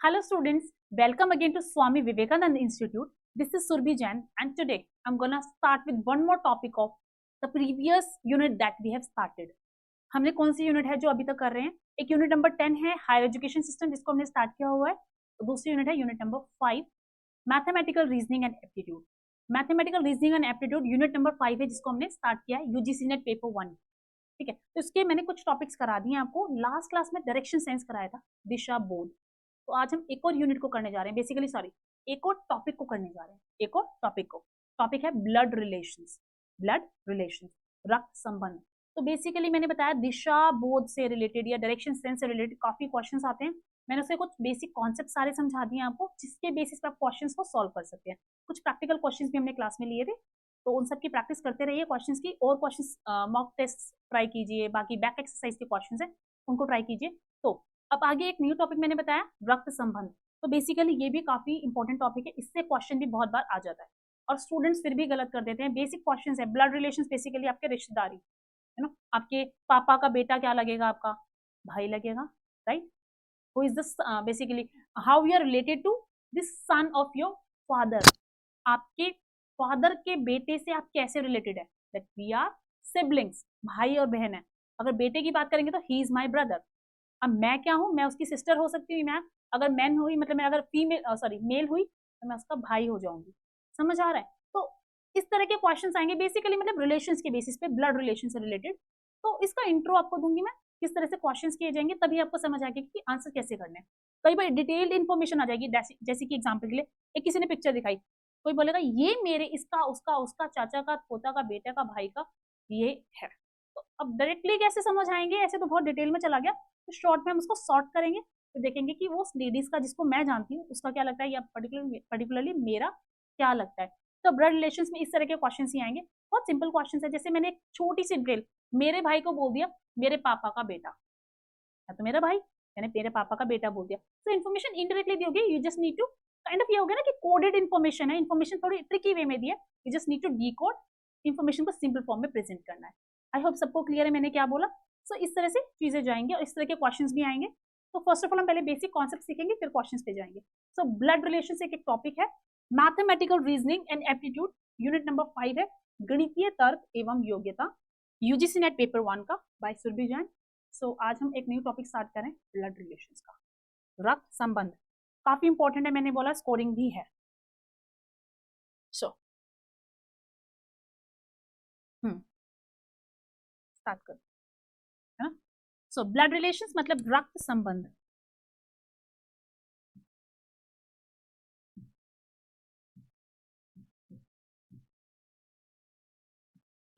Hello students, welcome again to Swami Vivekananda Institute. This is Surbhi Jain and today I'm gonna start with one more topic of the previous unit that we have started. हमने कौन सी unit है जो अभी तक कर रहे हैं? एक यूनिट नंबर 10 है हायर एजुकेशन सिस्टम जिसको हमने स्टार्ट किया हुआ है. तो दूसरी यूनिट है unit number 5 mathematical reasoning and aptitude. Mathematical reasoning and aptitude unit number 5 है जिसको हमने स्टार्ट किया है यूजीसी नेट पेपर 1. ठीक है, तो इसके मैंने कुछ टॉपिक्स करा दिए आपको. लास्ट क्लास में डायरेक्शन सेंस कराया था, दिशा बोध. तो आज हम एक और यूनिट को करने जा रहे हैं, बेसिकली सॉरी एक और टॉपिक को करने जा रहे हैं. एक और टॉपिक को, टॉपिक है ब्लड रिलेशंस. ब्लड रिलेशंस, रक्त संबंध. तो बेसिकली मैंने बताया दिशा बोध से रिलेटेड या डायरेक्शन सेंस से रिलेटेड काफी क्वेश्चंस आते हैं. मैंने उसके कुछ बेसिक कॉन्सेप्ट सारे समझा दिए आपको जिसके बेसिस पर आप क्वेश्चंस को सॉल्व कर सकते हैं. कुछ प्रैक्टिकल क्वेश्चंस भी हमने क्लास में लिए थे, तो उन सब की प्रैक्टिस करते रहिए क्वेश्चंस की. और क्वेश्चंस मॉक टेस्ट ट्राई कीजिए, बाकी बैक एक्सरसाइज के क्वेश्चंस हैं उनको ट्राई कीजिए. तो अब आगे एक न्यू टॉपिक मैंने बताया रक्त संबंध. तो बेसिकली ये भी काफी इंपॉर्टेंट टॉपिक है, इससे क्वेश्चन भी बहुत बार आ जाता है और स्टूडेंट्स फिर भी गलत कर देते हैं. बेसिक क्वेश्चंस है. ब्लड रिलेशंस बेसिकली आपके रिश्तेदारी है ना. आपके पापा का बेटा क्या लगेगा? आपका भाई लगेगा, right. Who is this basically how you are related to this son of your father. आपके फादर के बेटे से आप कैसे रिलेटेड है? दैट वी आर सिबलिंग्स, भाई और बहन है. अगर बेटे की बात करेंगे तो ही इज माई ब्रदर. अब मैं क्या हूँ? मैं उसकी सिस्टर हो सकती हूँ. मैं अगर मैन हुई मतलब मैं अगर फीमेल सॉरी मेल हुई तो मैं उसका भाई हो जाऊंगी. समझ आ रहा है? तो इस तरह के क्वेश्चंस आएंगे बेसिकली मतलब रिलेशंस के बेसिस पे, ब्लड रिलेशन से रिलेटेड. तो इसका इंट्रो आपको दूंगी मैं, किस तरह से क्वेश्चंस किए जाएंगे, तभी आपको समझ आएगा कि आंसर कैसे करने हैं. कई बार डिटेल्ड इन्फॉर्मेशन आ जाएगी, जैसे कि एग्जाम्पल के लिए एक किसी ने पिक्चर दिखाई, कोई बोलेगा ये मेरे इसका उसका उसका चाचा का पोता का बेटा का भाई का ये है. तो अब डायरेक्टली कैसे समझ आएंगे? ऐसे तो बहुत डिटेल में चला गया. तो शॉर्ट में हम उसको सॉर्ट करेंगे तो देखेंगे कि वो लेडीज का जिसको मैं जानती हूँ उसका क्या लगता है या पर्टिकुलरली मेरा क्या लगता है. तो ब्लड रिलेशंस में इस तरह के क्वेश्चन ही आएंगे. बहुत सिंपल क्वेश्चन है. जैसे मैंने एक छोटी सी डिटेल, मेरे भाई को बोल दिया मेरे पापा का बेटा, तो मेरा भाई मैंने मेरे पापा का बेटा बोल दिया. तो इन्फॉर्मेशन इनडायरेक्टली दी होगी. You just need to kind of ये हो गया ना कि कोडेड इन्फॉर्मेशन है. इन्फॉर्मेशन थोड़ी ट्रिकी वे में दी है. You just need to decode information को सिंपल फॉर्म में प्रेजेंट करना है. आई होप सबको क्लियर है मैंने क्या बोला. सो इस तरह से चीजें जाएंगे और इस तरह के क्वेश्चंस भी आएंगे. तो फर्स्ट ऑफ ऑल हम पहले बेसिक कॉन्सेप्ट सीखेंगे फिर क्वेश्चंस पे जाएंगे. सो ब्लड रिलेशन से एक टॉपिक है mathematical reasoning and aptitude. Unit number 5 है गणितीय तर्क एवं योग्यता, यूजीसी नेट पेपर 1 का, बाय सुरभि जैन. सो आज हम एक न्यू टॉपिक स्टार्ट करें ब्लड रिलेशंस का. रक्त संबंध काफी इंपॉर्टेंट है, मैंने बोला स्कोरिंग भी है. सो स्टार्ट कर है ना. सो ब्लड रिलेशंस मतलब रक्त संबंध.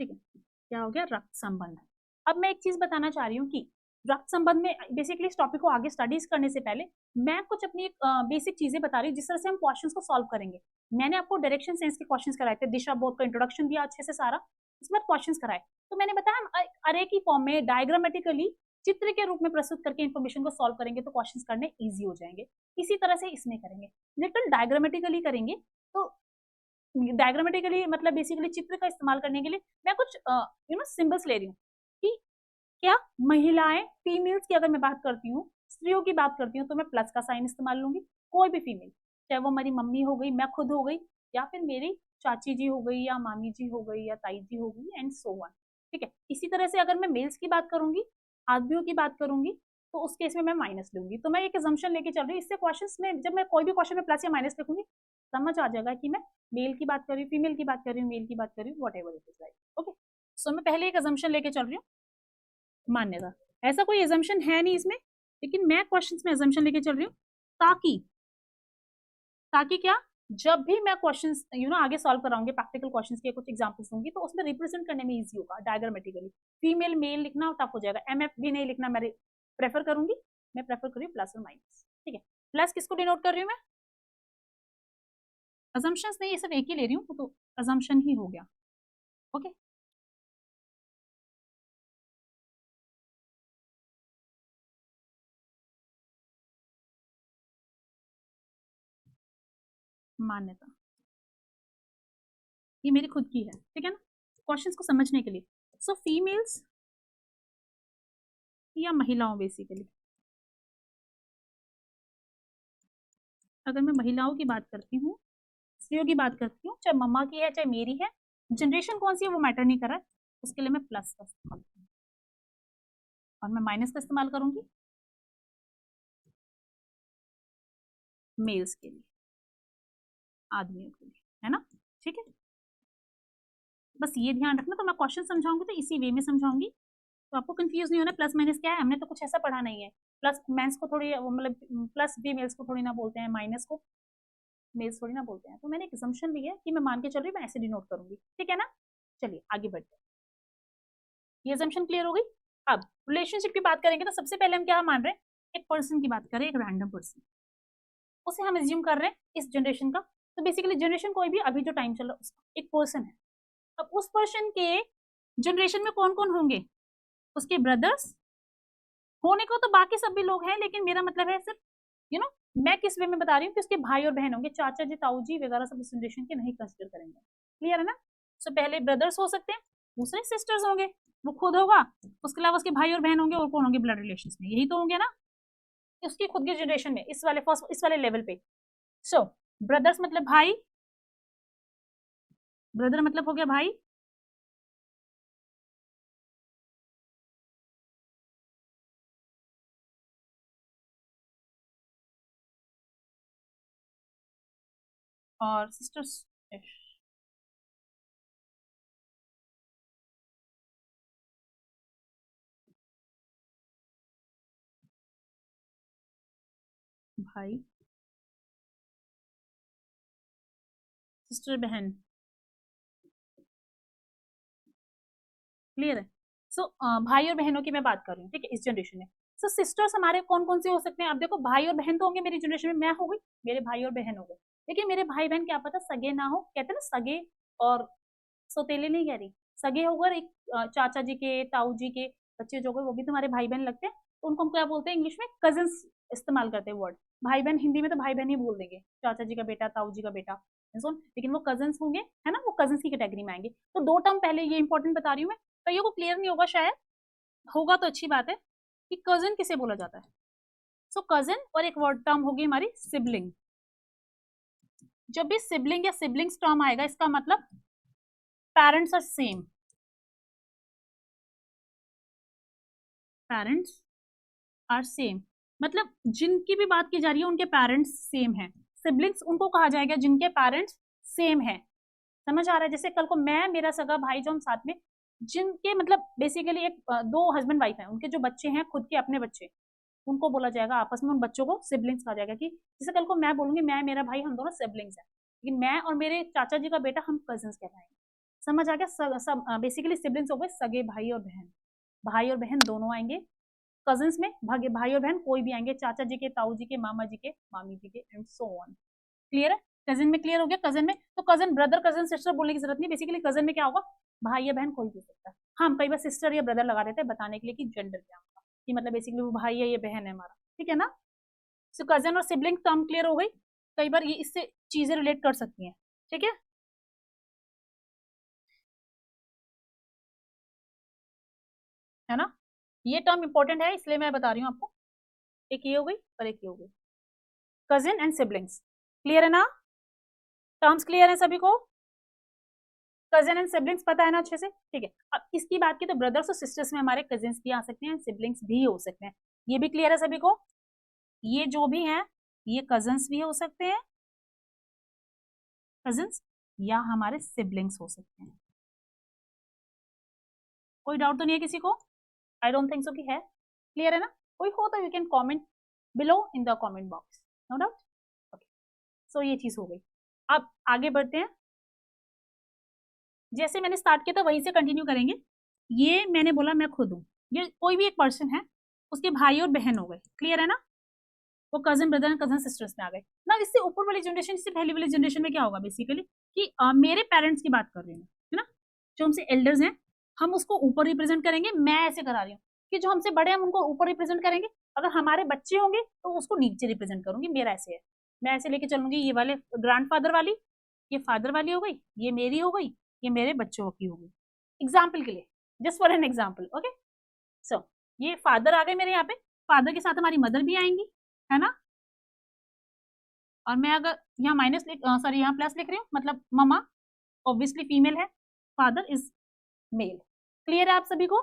ठीक है, क्या हो गया? रक्त संबंध. अब मैं एक चीज बताना चाह रही हूँ कि रक्त संबंध में बेसिकली इस टॉपिक को आगे स्टडीज करने से पहले मैं कुछ अपनी बेसिक चीजें बता रही हूँ जिस तरह से हम क्वेश्चंस को सॉल्व करेंगे. मैंने आपको डायरेक्शन सेंस के क्वेश्चंस कराए थे, दिशा बोध का इंट्रोडक्शन दिया अच्छे से सारा, इसके बाद क्वेश्चंस कराए. तो मैंने बताया हम अरे की फॉर्म में डायग्रामेटिकली चित्र के रूप में प्रस्तुत करके इन्फॉर्मेशन को सॉल्व करेंगे तो क्वेश्चंस करने इजी हो जाएंगे. इसी तरह से इसमें करेंगे, लिटिल डायग्रामेटिकली करेंगे. तो डायग्रामेटिकली मतलब बेसिकली चित्र का इस्तेमाल करने के लिए मैं कुछ सिंबल्स ले रही हूँ कि क्या महिलाएं, फीमेल्स की अगर मैं बात करती हूँ, स्त्रियों की बात करती हूँ तो मैं प्लस का साइन इस्तेमाल लूंगी. कोई भी फीमेल, चाहे वो मेरी मम्मी हो गई, मैं खुद हो गई, या फिर मेरी चाची जी हो गई या मामी जी हो गई या ताई जी हो गई एंड सो वन. ठीक है, इसी तरह से अगर मैं मेल्स की बात करूंगी, आदमियों की बात करूंगी, तो उस केस में मैं माइनस लूंगी. तो मैं एक एजम्पशन लेके चल रही हूँ. इससे क्वेश्चंस में जब मैं कोई भी क्वेश्चन में प्लस या माइनस लिखूंगी समझ आ जाएगा कि मैं मेल की बात कर रही हूँ, फीमेल की बात कर रही हूँ, मेल की बात कर रही हूँ, whatever it is like. Okay, so मैं पहले एक एजम्पशन लेके चल रही हूँ, मान्यता. ऐसा कोई एजम्पशन है नहीं इसमें, लेकिन मैं क्वेश्चंस में एजम्पशन लेके चल रही हूँ ताकि ताकि क्या, जब भी मैं क्वेश्चंस आगे सॉल्व कराऊंगी, प्रैक्टिकल क्वेश्चंस के कुछ एग्जांपल्स दूंगी तो उसमें रिप्रेजेंट करने में इजी होगा डायग्रामेटिकली. फीमेल मेल लिखना टफ हो जाएगा. एमएफ भी नहीं लिखना मैं प्रेफर करूंगी. मैं प्रेफर कर रही हूँ प्लस और माइनस. ठीक है, प्लस किसको डिनोट कर रही हूँ मैं? अजम्पशंस नहीं, ये सिर्फ एक ही ले रही हूँ तो अजम्पशन ही हो गया. ओके, मान्यता ये मेरी खुद की है. ठीक है ना, क्वेश्चंस को समझने के लिए. सो फीमेल्स या महिलाओं बेसिकली, अगर मैं महिलाओं की बात करती हूँ, स्त्रियों की बात करती हूँ, चाहे मम्मा की है चाहे मेरी है, जनरेशन कौन सी है वो मैटर नहीं कर रहा है, उसके लिए मैं प्लस का इस्तेमाल करूँगी और मैं माइनस का इस्तेमाल करूंगी मेल्स के लिए, आदमियों के लिए, है ना। ठीक है, बस ये ध्यान रखना। तो मैं क्वेश्चन समझाऊंगी तो इसी वे में समझाऊंगी, तो आपको कंफ्यूज नहीं होना प्लस माइनस क्या है, हमने तो कुछ ऐसा पढ़ा नहीं है। प्लस मेंस को थोड़ी मतलब प्लस भी मेल्स को थोड़ी ना बोलते हैं, माइनस को मेल्स थोड़ी ना बोलते हैं। तो मैंने एक असम्पशन ली है कि मैं मान के चल रही हूँ, मैं ऐसे डिनोट करूंगी, ठीक है ना। चलिए आगे बढ़ते हैं, ये असम्पशन क्लियर हो गई। अब रिलेशनशिप की बात करेंगे तो सबसे पहले हम क्या मान रहे हैं, एक पर्सन की बात करें, एक रैंडम पर्सन, उसे हम एज्यूम कर रहे हैं इस जनरेशन का। तो बेसिकली जनरेशन कोई भी, अभी जो टाइम चल रहा है उसका एक पर्सन है। अब उस पर्सन के जनरेशन में कौन कौन होंगे, उसके ब्रदर्स होने को तो बाकी सब भी लोग हैं, लेकिन मेरा मतलब है सिर्फ मैं किस वे में बता रही हूँ कि उसके भाई और बहन होंगे, चाचा जी ताऊ जी वगैरह सब इस जनरेशन के नहीं कंसिडर करेंगे। क्लियर है ना। सो पहले ब्रदर्स हो सकते हैं, दूसरे सिस्टर्स होंगे, वो खुद होगा, उसके अलावा उसके भाई और बहन होंगे, और कौन होंगे ब्लड रिलेशन में, यही तो होंगे ना उसकी खुद की जनरेशन में, इस वाले फर्स्ट इस वाले लेवल पे। सो ब्रदर्स मतलब भाई, ब्रदर मतलब हो गया भाई, और सिस्टर्स भाई सिस्टर बहन। क्लियर है। सो भाई और बहनों की मैं बात कर रही हूँ, ठीक है, इस जनरेशन में। सो सिस्टर्स हमारे कौन कौन से हो सकते हैं, अब देखो भाई और बहन तो होंगे मेरी जनरेशन में, मैं हो गई, मेरे भाई और बहन हो गए, लेकिन मेरे भाई बहन क्या पता सगे ना हो, कहते हैं ना सगे और सौतेले, नहीं कह रही, सगे होकर एक चाचा जी के ताऊ जी के बच्चे जो गए वो भी तुम्हारे भाई बहन लगते हैं, तो उनको हम क्या बोलते हैं इंग्लिश में, कजिन्स इस्तेमाल करते हैं वर्ड। भाई बहन हिंदी में तो भाई बहन ही बोल देंगे, चाचा जी का बेटा ताऊ जी का बेटा, लेकिन वो कजिन्स होंगे, है ना, वो कजिन्स की कैटेगरी में आएंगे। तो दो टर्म पहले ये इंपॉर्टेंट बता रही हूँ मैं, कईयों को क्लियर नहीं होगा शायद, होगा तो अच्छी बात है कि कजिन किसे बोला जाता है। सो कजिन और एक वर्ड टर्म होगी हमारी सिबलिंग। जब भी सिबलिंग या सिबलिंग्स टर्म आएगा इसका मतलब parents are same, parents are same, मतलब जिनकी भी बात की जा रही है उनके पेरेंट्स सेम है। सिबलिंग्स उनको कहा जाएगा जिनके पेरेंट्स सेम है। समझ आ रहा है, जैसे कल को मैं मेरा सगा भाई जो हम साथ में, जिनके मतलब बेसिकली एक दो हस्बैंड वाइफ हैं, उनके जो बच्चे हैं खुद के अपने बच्चे, उनको बोला जाएगा आपस में, उन बच्चों को सिबलिंग्स कहा जाएगा। कि जैसे कल को मैं बोलूंगी मैं मेरा भाई हम दोनों सिबलिंग्स हैं, लेकिन मैं और मेरे चाचा जी का बेटा हम कजिन्स कहलाएंगे। समझ आ गया, सब बेसिकली सिबलिंग्स हो गए सगे भाई और बहन, भाई और बहन दोनों आएंगे। कजिन्स में भागे भाई और बहन कोई भी आएंगे, चाचा जी के ताऊ जी के मामा जी के मामी जी के एंड सो ऑन। क्लियर है, कजिन में क्लियर हो गया। कजिन में तो कजिन ब्रदर कजिन सिस्टर बोलने की जरूरत नहीं, बेसिकली कजिन में क्या होगा, भाई या बहन कोई भी हो सकता है। हम कई बार सिस्टर या ब्रदर लगा देते हैं बताने के लिए कि जेंडर क्या होगा, कि मतलब बेसिकली वो भाई है ये बहन है हमारा, ठीक है ना। सो कजिन और सिबलिंग टर्म क्लियर हो गई, कई बार ये इससे चीजें रिलेट कर सकती हैं, ठीक है। है ना, ये टर्म इंपॉर्टेंट है इसलिए मैं बता रही हूँ आपको। एक ये हो गई और एक ये हो गई, कजिन एंड सिबलिंग्स। क्लियर है ना, टर्म्स क्लियर है सभी को, कजिन एंड सिबलिंग्स पता है ना अच्छे से, ठीक है। अब इसकी बात की तो ब्रदर्स और सिस्टर्स में हमारे कजिन्स भी आ सकते हैं, सिबलिंग्स भी हो सकते हैं, ये भी क्लियर है सभी को। ये जो भी हैं ये कजिन्स भी हो सकते हैं, कजिन्स या हमारे सिबलिंग्स हो सकते हैं। कोई डाउट तो नहीं है किसी को, आई डोंट थिंक सो कि है। क्लियर है ना, कोई हो तो you can comment below in the comment box, no doubt. Okay, so ये चीज हो गई। अब आगे बढ़ते हैं, जैसे मैंने स्टार्ट किया था वहीं से कंटिन्यू करेंगे। ये मैंने बोला मैं खुद हूँ, ये कोई भी एक पर्सन है, उसके भाई और बहन हो गए, क्लियर है ना, वो cousin brother and cousin sisters में आ गए ना। इससे ऊपर वाली जनरेशन, इससे पहले वाली जनरेशन में क्या होगा बेसिकली कि मेरे पेरेंट्स की बात कर रही हूँ, है ना, जो हमसे एल्डर्स हैं हम उसको ऊपर रिप्रेजेंट करेंगे। मैं ऐसे करा रही हूँ कि जो हमसे बड़े हैं हम उनको ऊपर रिप्रेजेंट करेंगे, अगर हमारे बच्चे होंगे तो उसको नीचे रिप्रेजेंट करूंगी, मेरा ऐसे है, मैं ऐसे लेके चलूंगी। ये वाले ग्रैंडफादर वाली, ये फादर वाली हो गई, ये मेरी हो गई, ये मेरे बच्चों की हो गई, एग्जाम्पल के लिए, just for an example. Okay, so ये फादर आ गए मेरे यहाँ पे, फादर के साथ हमारी मदर भी आएंगी, है ना। और मैं अगर यहाँ माइनस सॉरी यहाँ प्लस लिख रही हूँ, मतलब ममा ऑब्वियसली फीमेल है, फादर इज मेल। क्लियर है आप सभी को?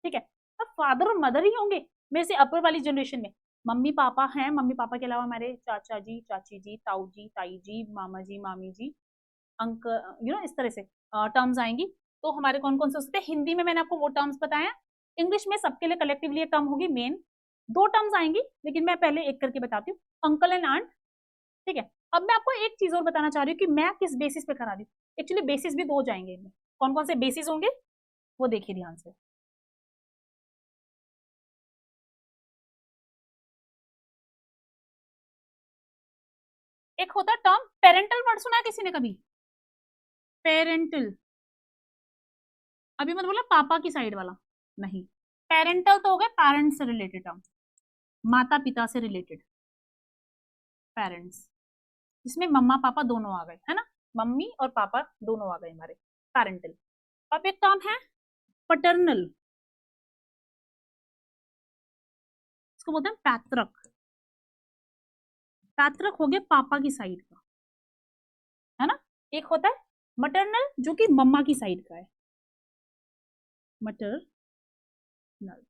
ठीक है। अब फादर और मदर ही होंगे मेरे से अपर वाली जनरेशन में। मम्मी पापा हैं, मम्मी पापा के अलावा हमारे चाचा जी, चाची जी, ताऊ जी, ताई जी, मामा जी, मामी जी, अंकल, इस तरह से टर्म्स आएंगी। तो हमारे कौन कौन से हो सकते हैं? हिंदी में मैंने आपको वो टर्म्स बताया, इंग्लिश में सबके लिए कलेक्टिवली टर्म होगी मेन। दो टर्म्स आएंगी, लेकिन मैं पहले एक करके बताती हूँ, अंकल एंड आंट। ठीक है। अब मैं आपको एक चीज और बताना चाह रही हूँ कि मैं किस बेसिस पे करा रही हूँ। एक्चुअली बेसिस भी दो जाएंगे इनमें। कौन कौन से बेसिस होंगे वो देखिए ध्यान से। एक होता है टर्म पेरेंटल, वर्ड सुना है किसी ने कभी? पेरेंटल। अभी मत बोला पापा की साइड वाला, नहीं। पेरेंटल तो हो गए पेरेंट्स से रिलेटेड टर्म, माता पिता से रिलेटेड, पेरेंट्स, जिसमें मम्मा पापा दोनों आ गए, है ना, मम्मी और पापा दोनों आ गए हमारे, पेरेंटल। अब एक टर्म है पटर्नल, इसको बोलते हैं पैतृक। पैतृक हो गया पापा की साइड का, है ना। एक होता है मटरनल जो कि मम्मा की साइड का है, मटरनल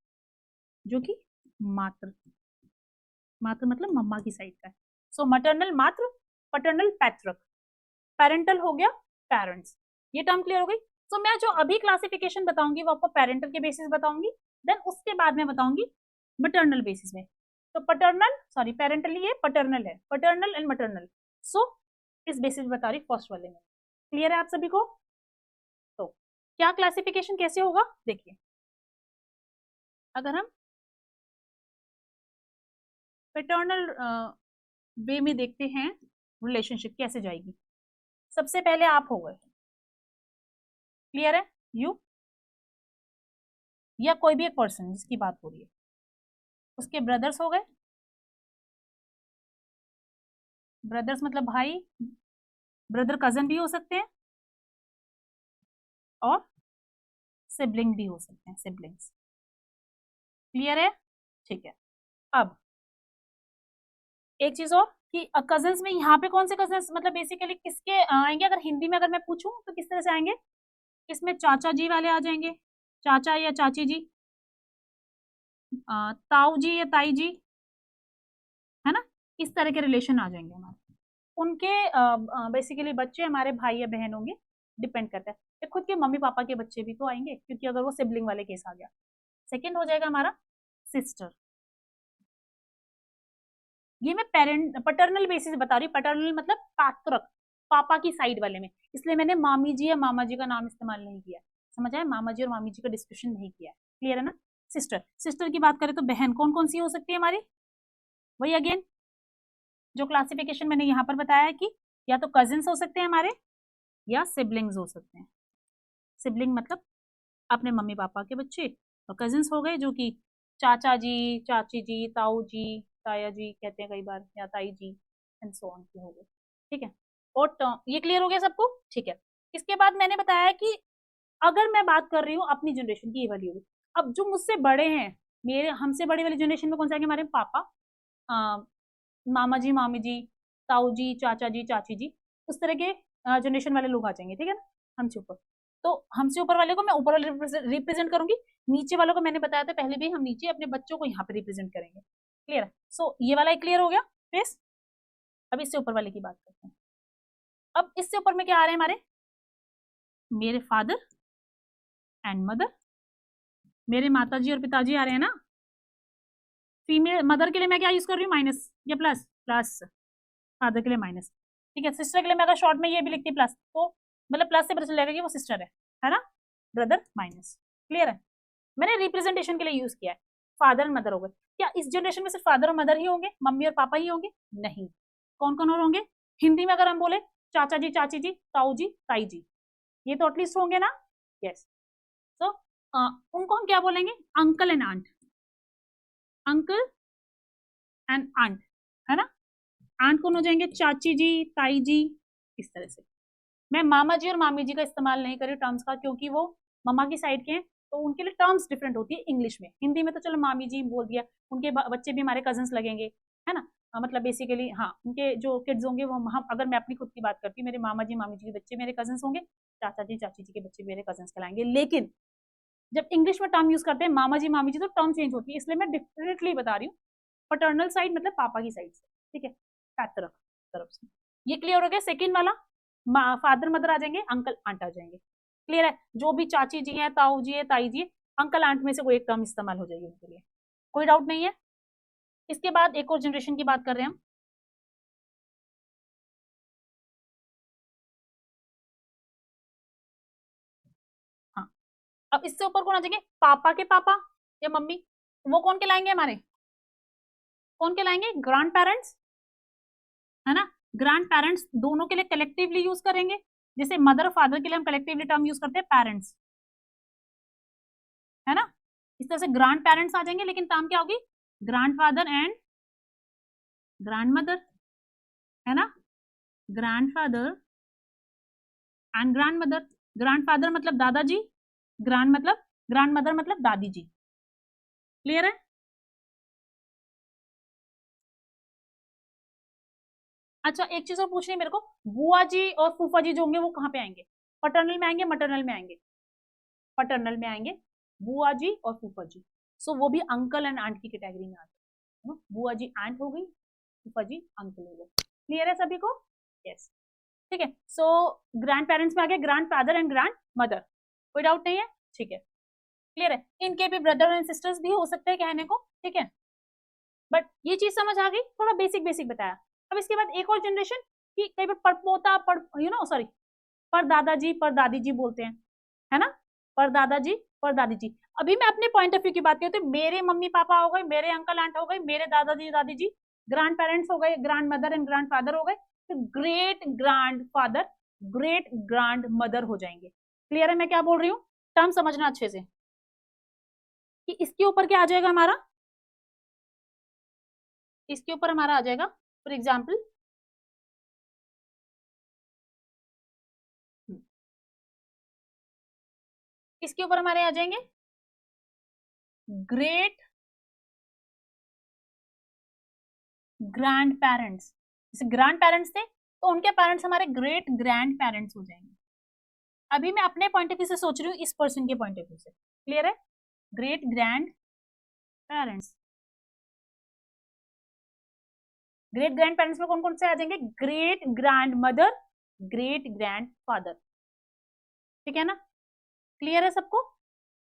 जो कि मातृ, मातृ मतलब मम्मा की साइड का है। सो मटरनल मातृ, पटर्नल पैतृक, पेरेंटल हो गया पेरेंट्स। ये टर्म क्लियर हो गई। तो मैं जो अभी क्लासिफिकेशन बताऊंगी वो आपको पेरेंटल के बेसिस बताऊंगी, देन उसके बाद में बताऊंगी मटर्नल बेसिस में। तो पटर्नल सॉरी पेरेंटल ये पटर्नल है, पटर्नल एंड मटर्नल। सो इस बेसिस बता रही फर्स्ट वाले में। क्लियर है आप सभी को? तो क्या क्लासिफिकेशन कैसे होगा देखिए। अगर हम पैटर्नल वे में देखते हैं रिलेशनशिप कैसे जाएगी, सबसे पहले आप हो गए, क्लियर है, यू या कोई भी एक पर्सन जिसकी बात हो रही है, उसके ब्रदर्स हो गए, ब्रदर्स मतलब भाई, ब्रदर कजन भी हो सकते हैं और सिबलिंग भी हो सकते हैं, सिबलिंग्स। क्लियर है? ठीक है। अब एक चीज और कि कजन्स में यहाँ पे कौन से कजन्स मतलब बेसिकली किसके आएंगे, अगर हिंदी में अगर मैं पूछूं तो किस तरह से आएंगे? इसमें चाचा जी वाले आ जाएंगे, चाचा या चाची जी, ताऊ जी या ताई जी, है ना, इस तरह के रिलेशन आ जाएंगे हमारे। उनके बेसिकली बच्चे हमारे भाई या बहन होंगे, डिपेंड करता है। फिर खुद के मम्मी पापा के बच्चे भी तो आएंगे, क्योंकि अगर वो सिबलिंग वाले केस आ गया। सेकेंड हो जाएगा हमारा सिस्टर। ये मैं पेरेंट पटर्नल बेसिस बता रही हूँ, पटर्नल मतलब पात्रक, पापा की साइड वाले में, इसलिए मैंने मामी जी या मामा जी का नाम इस्तेमाल नहीं किया। समझ आया? मामा जी और मामी जी का डिस्कशन नहीं किया। क्लियर है ना? सिस्टर, सिस्टर की बात करें तो बहन कौन कौन सी हो सकती है हमारी? वही अगेन जो क्लासिफिकेशन मैंने यहाँ पर बताया है कि या तो कजिन्स हो सकते हैं हमारे या सिबलिंग्स हो सकते हैं। सिबलिंग मतलब अपने मम्मी पापा के बच्चे, और कजिन्स हो गए जो कि चाचा जी, चाची जी, ताऊ जी, ताया जी कहते हैं कई बार, या ताई जी एंड सो ऑन के हो गए। ठीक है। और ये क्लियर हो गया सबको? ठीक है। इसके बाद मैंने बताया कि अगर मैं बात कर रही हूँ अपनी जनरेशन की, ये वाली होगी। अब जो मुझसे बड़े हैं, मेरे हमसे बड़े वाली जनरेशन में कौन सा आएंगे? हमारे पापा, मामा जी, मामी जी, ताऊ जी, चाचा जी, चाची जी, उस तरह के जनरेशन वाले लोग आ जाएंगे। ठीक है ना, हमसे ऊपर। तो हमसे ऊपर वाले को मैं ऊपर वाले रिप्रेजेंट करूंगी, नीचे वालों को मैंने बताया था पहले भी, हम नीचे अपने बच्चों को यहाँ पे रिप्रेजेंट करेंगे। क्लियर है? सो ये वाला क्लियर हो गया फेस। अब इससे ऊपर वाले की बात करते हैं। अब इससे ऊपर में क्या आ रहे हैं हमारे? मेरे फादर एंड मदर, मेरे माताजी और पिताजी आ रहे हैं ना। फीमेल मदर के लिए मैं क्या यूज कर रही हूँ? माइनस या प्लस? प्लस। फादर के लिए माइनस। ठीक है। सिस्टर के लिए मैं अगर शॉर्ट में ये भी लिखती प्लस, तो मतलब प्लस से पता चलेगा कि वो सिस्टर है ना। Brother minus. क्लियर है? मैंने रिप्रेजेंटेशन के लिए यूज किया है। फादर एंड मदर हो गए। क्या इस जनरेशन में सिर्फ फादर और मदर ही होंगे, मम्मी और पापा ही होंगे? नहीं, कौन कौन और होंगे? हिंदी में अगर हम बोले चाचा जी, चाची जी, ताऊ जी, ताई जी, ये तो एटलीस्ट होंगे ना। यस। तो उनको हम क्या बोलेंगे? Uncle and aunt, uncle and aunt, है ना। आंट कौन हो जाएंगे? चाची जी, ताई जी, इस तरह से। मैं मामा जी और मामी जी का इस्तेमाल नहीं करी टर्म्स का, क्योंकि वो मम्मा की साइड के हैं, तो उनके लिए टर्म्स डिफरेंट होती है इंग्लिश में। हिंदी में तो चलो मामी जी बोल दिया, उनके बच्चे भी हमारे कजन्स लगेंगे, है ना। मतलब बेसिकली हाँ, उनके जो किड्स होंगे वो हम, अगर मैं अपनी खुद की बात करती हूँ, मेरे मामा जी मामी जी के बच्चे मेरे कजन्स होंगे, चाचा जी चाची जी के बच्चे मेरे कजन्स कहलाएंगे। लेकिन जब इंग्लिश में टर्म यूज करते हैं मामा जी मामी जी, तो टर्म चेंज होती है, इसलिए मैं डिफरेंटली बता रही हूँ। पटर्नल साइड मतलब पापा की साइड से, ठीक है, तरफ तरफ से। ये क्लियर हो गया। सेकेंड वाला, फादर मदर आ जाएंगे, अंकल आंट आ जाएंगे। क्लियर है। जो भी चाची जी हैं, ताऊ जी है, ताई जी है, अंकल आंट में से कोई एक टर्म इस्तेमाल हो जाएगी उनके लिए, कोई डाउट नहीं है। इसके बाद एक और जनरेशन की बात कर रहे हैं हम। हाँ, अब इससे ऊपर कौन आ जाएंगे, पापा के पापा या मम्मी, वो कौन कहलाएंगे हमारे, कौन कहलाएंगे, ग्रैंड पेरेंट्स, है ना। ग्रैंड पेरेंट्स दोनों के लिए कलेक्टिवली यूज करेंगे, जैसे मदर फादर के लिए हम कलेक्टिवली टर्म यूज करते हैं पेरेंट्स, है ना। इस तरह से ग्रैंड पेरेंट्स आ जाएंगे, लेकिन टर्म क्या होगी, grand father and grand mother, है ना, grand father and grand mother. Grand father मतलब दादाजी, ग्रैंड मदर मतलब दादी जी। क्लियर है। अच्छा, एक चीज और पूछनी है मेरे को, बुआ जी और फूफा जी जो होंगे वो कहाँ पे आएंगे, पटर्नल में आएंगे maternal में आएंगे, पटर्नल में आएंगे बुआ जी और फूफा जी। सो वो भी अंकल एंड आंट की कैटेगरी में आते हैं। बुआ जी आंट हो गई, फूफा जी अंकल हो गए। क्लियर है सभी को। यस, ठीक है। सो ग्रैंड पेरेंट्स में आ गए grand father and grand mother, कोई डाउट नहीं है, ठीक है। क्लियर है। इनके भी ब्रदर एंड सिस्टर्स भी हो सकते हैं कहने को, ठीक है। बट ये चीज समझ आ गई, थोड़ा बेसिक बेसिक बताया। अब इसके बाद एक और जनरेशन, कि कई बार पड़पोता पड़ यू नो सॉरी पर दादाजी पर दादी जी बोलते हैं, है ना, पर दादाजी पर दादी जी। अभी मैं अपने पॉइंट ऑफ व्यू की बात करती हूँ, मेरे मम्मी पापा हो गए, मेरे अंकल आंट हो गए, मेरे दादाजी दादी जी, ग्रैंड पेरेंट्स हो गए, grand mother and grand father हो गए, तो great grand father great grand mother हो जाएंगे। क्लियर है मैं क्या बोल रही हूँ, टर्म समझना अच्छे से, कि इसके ऊपर क्या आ जाएगा हमारा, इसके ऊपर हमारा आ जाएगा फॉर एग्जाम्पल, इसके ऊपर हमारे आ जाएंगे ग्रेट ग्रैंड पेरेंट्स। जैसे ग्रैंड पेरेंट्स थे तो उनके पेरेंट्स हमारे ग्रेट ग्रैंड पेरेंट्स हो जाएंगे। अभी मैं अपने पॉइंट ऑफ व्यू से सोच रही हूँ, इस पर्सन के पॉइंट ऑफ व्यू से। क्लियर है। Great grand parents, great grand parents में कौन कौन से आ जाएंगे, great grand mother, great grand father, ठीक है ना। क्लियर है सबको,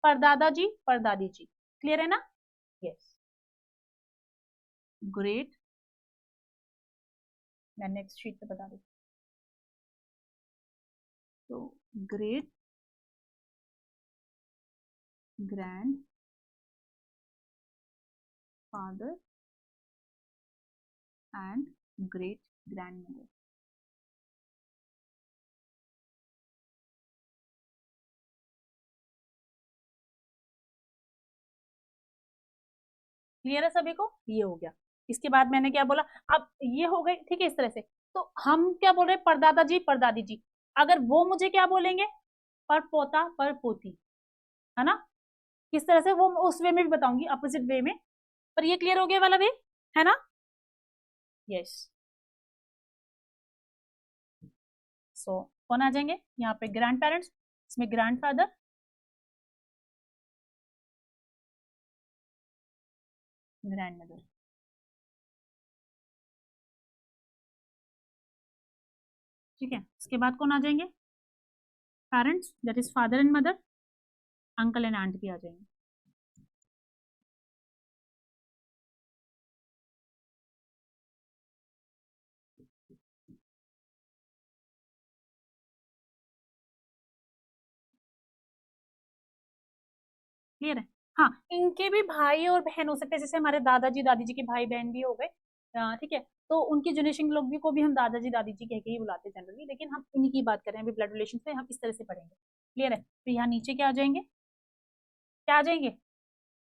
परदादा जी परदादी जी, क्लियर है ना। यस, ग्रेट, मैं नेक्स्ट शीट पे बता रही हूँ। तो great grand father and great grand mother. Clear है सभी को, ये हो गया। इसके बाद मैंने क्या बोला, अब ये हो गई, ठीक है, इस तरह से। तो हम क्या बोल रहे हैं, परदादा जी परदादी जी, अगर वो मुझे क्या बोलेंगे, पर पोता पर पोती, है ना। किस तरह से वो उस वे में भी बताऊंगी, अपोजिट वे में। पर ये क्लियर हो गया वाला वे, है ना। यस। सो कौन आ जाएंगे यहाँ पे, ग्रैंड पेरेंट्स, इसमें ग्रैंड फादर, ग्रैंड मदर, ठीक है। इसके बाद कौन आ जाएंगे, parents that is father and mother, uncle and aunt भी आ जाएंगे। क्लियर है। हाँ, इनके भी भाई और बहन हो सकते हैं, जैसे हमारे दादाजी दादी जी के भाई बहन भी हो गए, ठीक है। तो उनकी जनरेशन के लोग भी को भी हम दादाजी दादी जी कह के ही बुलाते हैं जनरली, लेकिन हम इन्हीं की बात कर रहे हैं अभी, ब्लड रिलेशन से हम इस तरह से पढ़ेंगे। क्लियर है। तो यहाँ नीचे क्या आ जाएंगे, क्या आ जाएंगे,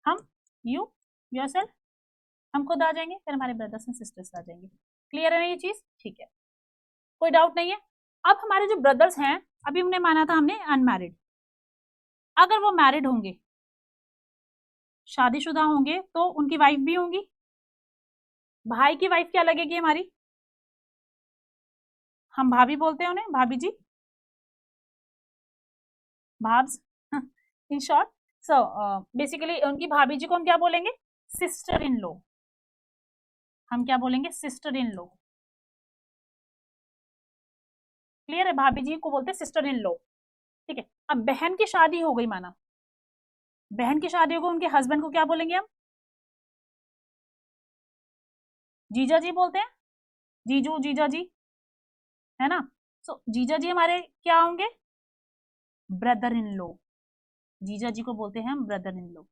हम, यू, योरसेल्फ, हम खुद आ जाएंगे, फिर हमारे ब्रदर्स एंड सिस्टर्स आ जाएंगे। क्लियर है ना ये चीज, ठीक है, कोई डाउट नहीं है। अब हमारे जो ब्रदर्स हैं, अभी हमने माना था हमने अनमैरिड, अगर वो मैरिड होंगे, शादीशुदा होंगे, तो उनकी वाइफ भी होंगी, भाई की वाइफ क्या लगेगी हमारी? हम भाभी बोलते हैं उन्हें, भाभी जी, भाब्स इन शॉर्ट। सो बेसिकली उनकी भाभी जी को हम क्या बोलेंगे? Sister in law. हम क्या बोलेंगे? Sister in law. क्लियर है? भाभी जी को बोलते हैं सिस्टर इन लॉ। ठीक है, अब बहन की शादी हो गई माना, बहन की शादी हो गई, उनके हस्बैंड को क्या बोलेंगे हम? जीजा जी बोलते हैं, जीजू जीजा जी, है ना? सो जीजा जी हमारे क्या होंगे? Brother in law. जीजा जी को बोलते हैं हम ब्रदर इन लॉ।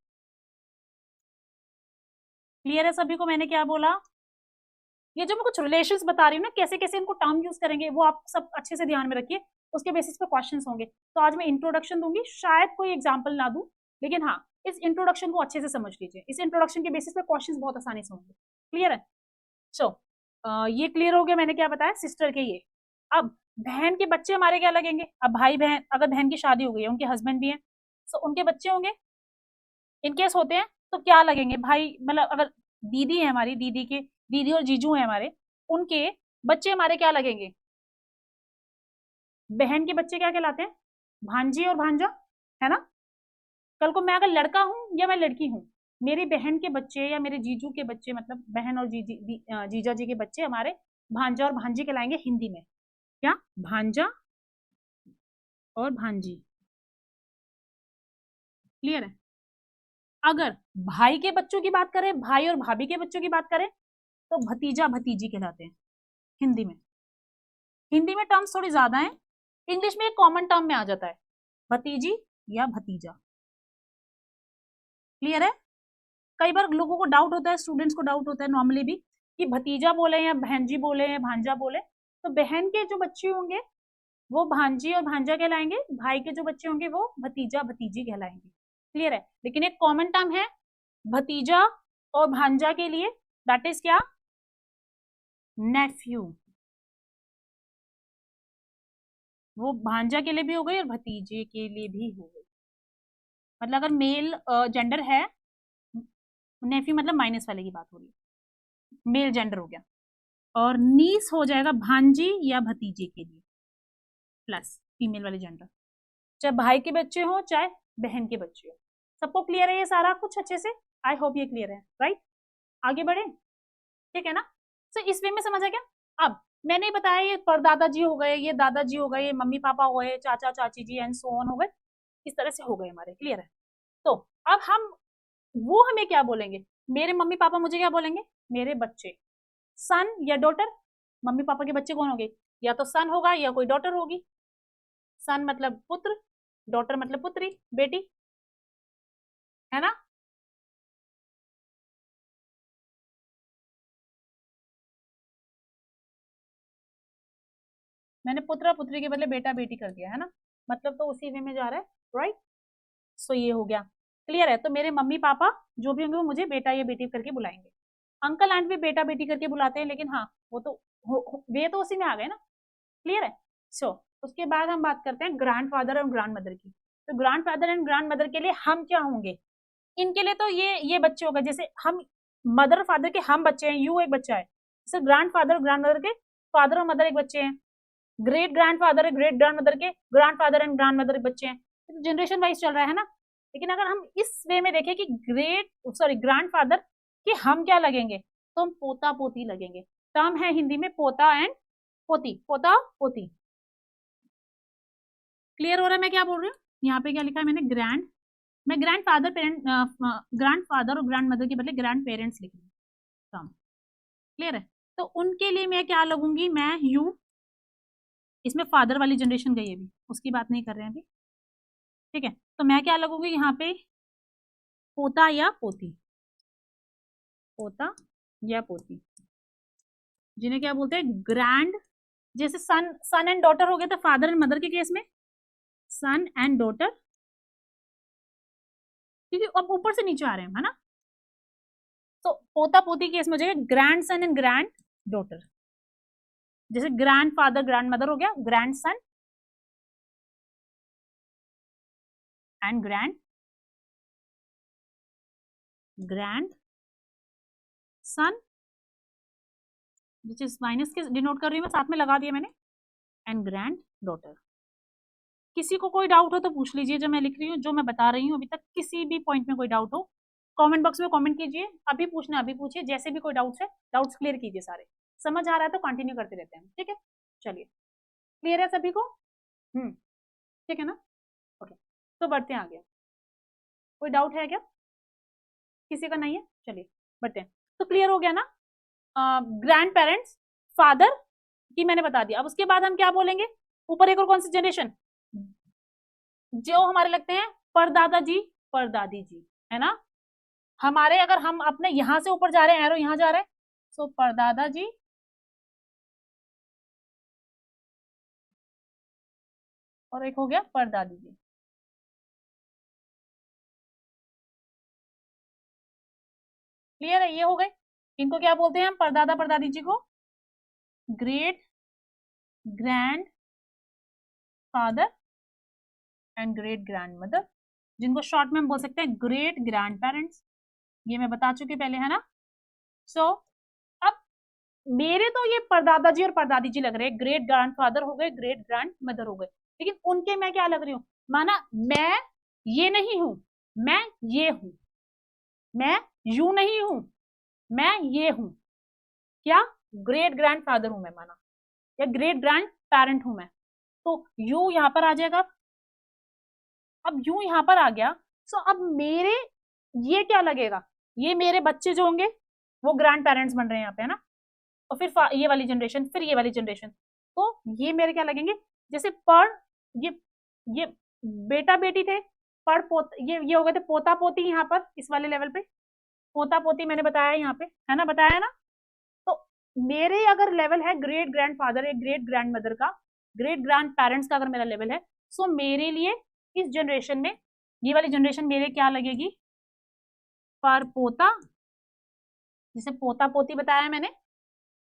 क्लियर है सभी को मैंने क्या बोला? ये जो मैं कुछ रिलेशंस बता रही हूँ ना, कैसे कैसे इनको टर्म यूज करेंगे वो आप सब अच्छे से ध्यान में रखिए, उसके बेसिस पे क्वेश्चंस होंगे। तो आज मैं इंट्रोडक्शन दूंगी, शायद कोई एग्जांपल ना दूं, लेकिन हाँ, इस इंट्रोडक्शन को अच्छे से समझ लीजिए, इस इंट्रोडक्शन के बेसिस पे क्वेश्चंस बहुत आसानी से होंगे। क्लियर है? सो ये क्लियर हो गया मैंने क्या बताया सिस्टर के ये। अब बहन के बच्चे हमारे क्या लगेंगे? अब भाई बहन, अगर बहन की शादी हो गई है, उनके हस्बैंड भी हैं, सो उनके बच्चे होंगे, इनकेस होते हैं तो क्या लगेंगे? भाई मतलब अगर दीदी है हमारी, दीदी के दीदी और जीजू है हमारे, उनके बच्चे हमारे क्या लगेंगे? बहन के बच्चे क्या कहलाते हैं? भांजी और भांजा, है ना? कल को मैं अगर लड़का हूं या मैं लड़की हूं, मेरी बहन के बच्चे या मेरे जीजू के बच्चे, मतलब बहन और जीजा जी के बच्चे हमारे भांजा और भांजी कहलाएंगे हिंदी में। क्या? भांजा और भांजी। क्लियर है? अगर भाई के बच्चों की बात करें, भाई और भाभी के बच्चों की बात करें, तो भतीजा भतीजी कहलाते हैं हिंदी में। हिंदी में टर्म्स थोड़ी ज्यादा हैं, इंग्लिश में एक कॉमन टर्म में आ जाता है, भतीजी या भतीजा। क्लियर है? कई बार लोगों को डाउट होता है, स्टूडेंट्स को डाउट होता है नॉर्मली भी, कि भतीजा बोले या बहनजी बोले या भांजा बोले। तो बहन के जो बच्चे होंगे वो भांजी और भांजा कहलाएंगे, भाई के जो बच्चे होंगे वो भतीजा भतीजी कहलाएंगे। क्लियर है? लेकिन एक कॉमन टर्म है भतीजा और भांजा के लिए, दैट इज क्या? नेफ्यू। वो भांजा के लिए भी हो गई और भतीजे के लिए भी हो गई। मतलब अगर मेल जेंडर है, नेफ्यू मतलब माइनस वाले की बात हो रही है, मेल जेंडर हो गया, और नीस हो जाएगा भांजी या भतीजे के लिए, प्लस फीमेल वाले जेंडर, चाहे भाई के बच्चे हो चाहे बहन के बच्चे हो। सबको क्लियर है ये सारा कुछ अच्छे से? आई होप ये क्लियर है, राइट? आगे बढ़े, ठीक है ना? तो इस वे में समझ आ गया। अब मैंने ही बताया ये परदादा जी हो गए, ये दादाजी हो गए, ये मम्मी पापा हो गए, चाचा चाची जी एंड सो ऑन हो गए, इस तरह से हो गए हमारे। क्लियर है? तो अब हम, वो हमें क्या बोलेंगे? मेरे मम्मी पापा मुझे क्या बोलेंगे? मेरे बच्चे, सन या डॉटर। मम्मी पापा के बच्चे कौन होंगे? या तो सन होगा या कोई डॉटर होगी। सन मतलब पुत्र, डॉटर मतलब पुत्री, बेटी, है ना? मैंने पुत्र पुत्री के बदले बेटा बेटी कर दिया, है ना? मतलब तो उसी वे में जा रहा है, राइट? सो ये हो गया। क्लियर है? तो मेरे मम्मी पापा जो भी होंगे वो मुझे बेटा या बेटी करके बुलाएंगे। अंकल आंट भी बेटा बेटी करके बुलाते हैं, लेकिन हाँ वो तो वे तो उसी में आ गए ना। क्लियर है? सो उसके बाद हम बात करते हैं ग्रैंड फादर और ग्रैंड मदर की। तो grand father and grand mother के लिए हम क्या होंगे? इनके लिए तो ये बच्चे होगा, जैसे हम मदर फादर के हम बच्चे हैं, यू एक बच्चा है, जैसे ग्रैंड फादर और ग्रैंड मदर के फादर और मदर एक बच्चे हैं, ग्रेट ग्रैंड फादर है ग्रेट ग्रैंड मदर के grand father and grand mother बच्चे हैं। तो जनरेशन वाइज चल रहा है ना। लेकिन अगर हम इस वे में देखें कि ग्रेट सॉरी ग्रैंड फादर के हम क्या लगेंगे, तो हम पोता पोती लगेंगे। टर्म है हिंदी में पोता एंड पोती, पोता पोती। क्लियर हो रहा है मैं क्या बोल रही हूँ? यहाँ पे क्या लिखा है मैंने? ग्रैंड, मैं grand father parent, grand father और ग्रैंड मदर के बदले ग्रैंड पेरेंट्स लिख रही हूँ टर्म। क्लियर है? तो उनके लिए मैं क्या लगूंगी? मैं यू, इसमें फादर वाली जनरेशन गई है, अभी उसकी बात नहीं कर रहे हैं अभी। ठीक है, तो मैं क्या लगूंगी यहाँ पे? पोता या पोती, पोता या पोती, जिन्हें क्या बोलते हैं? ग्रैंड। जैसे सन सन एंड डॉटर हो गया, तो फादर एंड मदर के केस में सन एंड डॉटर, क्योंकि अब ऊपर से नीचे आ रहे हैं, है ना? तो पोता पोती केस में हो जाएगा grand son and grand daughter. जैसे ग्रैंड फादर ग्रैंड मदर हो गया, grand son and grand son which is minus के डिनोट कर रही हूँ मैं, साथ में लगा दिया मैंने, एंड ग्रैंड डॉटर। किसी को कोई डाउट हो तो पूछ लीजिए, जो मैं लिख रही हूँ, जो मैं बता रही हूँ अभी तक, किसी भी पॉइंट में कोई डाउट हो कमेंट बॉक्स में कमेंट कीजिए, अभी पूछना अभी पूछिए, जैसे भी कोई डाउट्स है डाउट्स क्लियर कीजिए सारे, समझ आ रहा है तो कंटिन्यू करते रहते हैं, ठीक है। चलिए, क्लियर है सभी को? ठीक है ना, ओके, तो बढ़ते हैं आगे। कोई डाउट है क्या? किसी का नहीं है? चलिए बढ़ते हैं। तो क्लियर हो गया ना, ग्रैंड पेरेंट्स, फादर की मैंने बता दिया। अब उसके बाद हम क्या बोलेंगे, ऊपर एक और कौन सी जनरेशन, जो हमारे लगते हैं परदादा जी परदादी जी, है ना। हमारे अगर हम अपने यहां से ऊपर जा रहे हैं, एरो यहां जा रहे हैं, सो परदादा जी और एक हो गया परदादी जी। क्लियर है, ये हो गए। इनको क्या बोलते हैं हम, परदादा परदादी जी को great grand father and great grand mother, जिनको शॉर्ट में हम बोल सकते हैं ग्रेट ग्रैंड पेरेंट्स। ये मैं बता चुकी पहले, है ना। सो अब मेरे तो ये परदादा जी और परदादी जी लग रहे हैं, ग्रेट ग्रैंड फादर हो गए, ग्रेट ग्रैंड मदर हो गए, लेकिन उनके मैं क्या लग रही हूँ, माना मैं ये नहीं हूं, मैं ये हूं, मैं यू नहीं हूं, मैं ये हूं, क्या ग्रेट ग्रैंड फादर हूं मैं, माना, या ग्रेट ग्रैंड पेरेंट हूं मैं, तो यू यहां पर आ जाएगा। अब यू यहां पर आ गया, सो अब मेरे ये क्या लगेगा, ये मेरे बच्चे जो होंगे वो ग्रैंड पेरेंट्स बन रहे हैं यहाँ पे, है ना। और फिर ये वाली जनरेशन, फिर ये वाली जनरेशन, तो ये मेरे क्या लगेंगे, जैसे पर ये बेटा बेटी थे, पर पोत ये हो गए थे पोता पोती, यहाँ पर इस वाले लेवल पे पोता पोती मैंने बताया यहाँ पे, है ना, बताया ना। तो मेरे अगर लेवल है ग्रेट ग्रैंड फादर या ग्रेट ग्रैंड मदर का, ग्रेट ग्रैंड पेरेंट्स का अगर मेरा लेवल है, सो मेरे लिए इस जनरेशन में, ये वाली जनरेशन मेरे क्या लगेगी, पर पोता, जिसे पोता पोती बताया मैंने,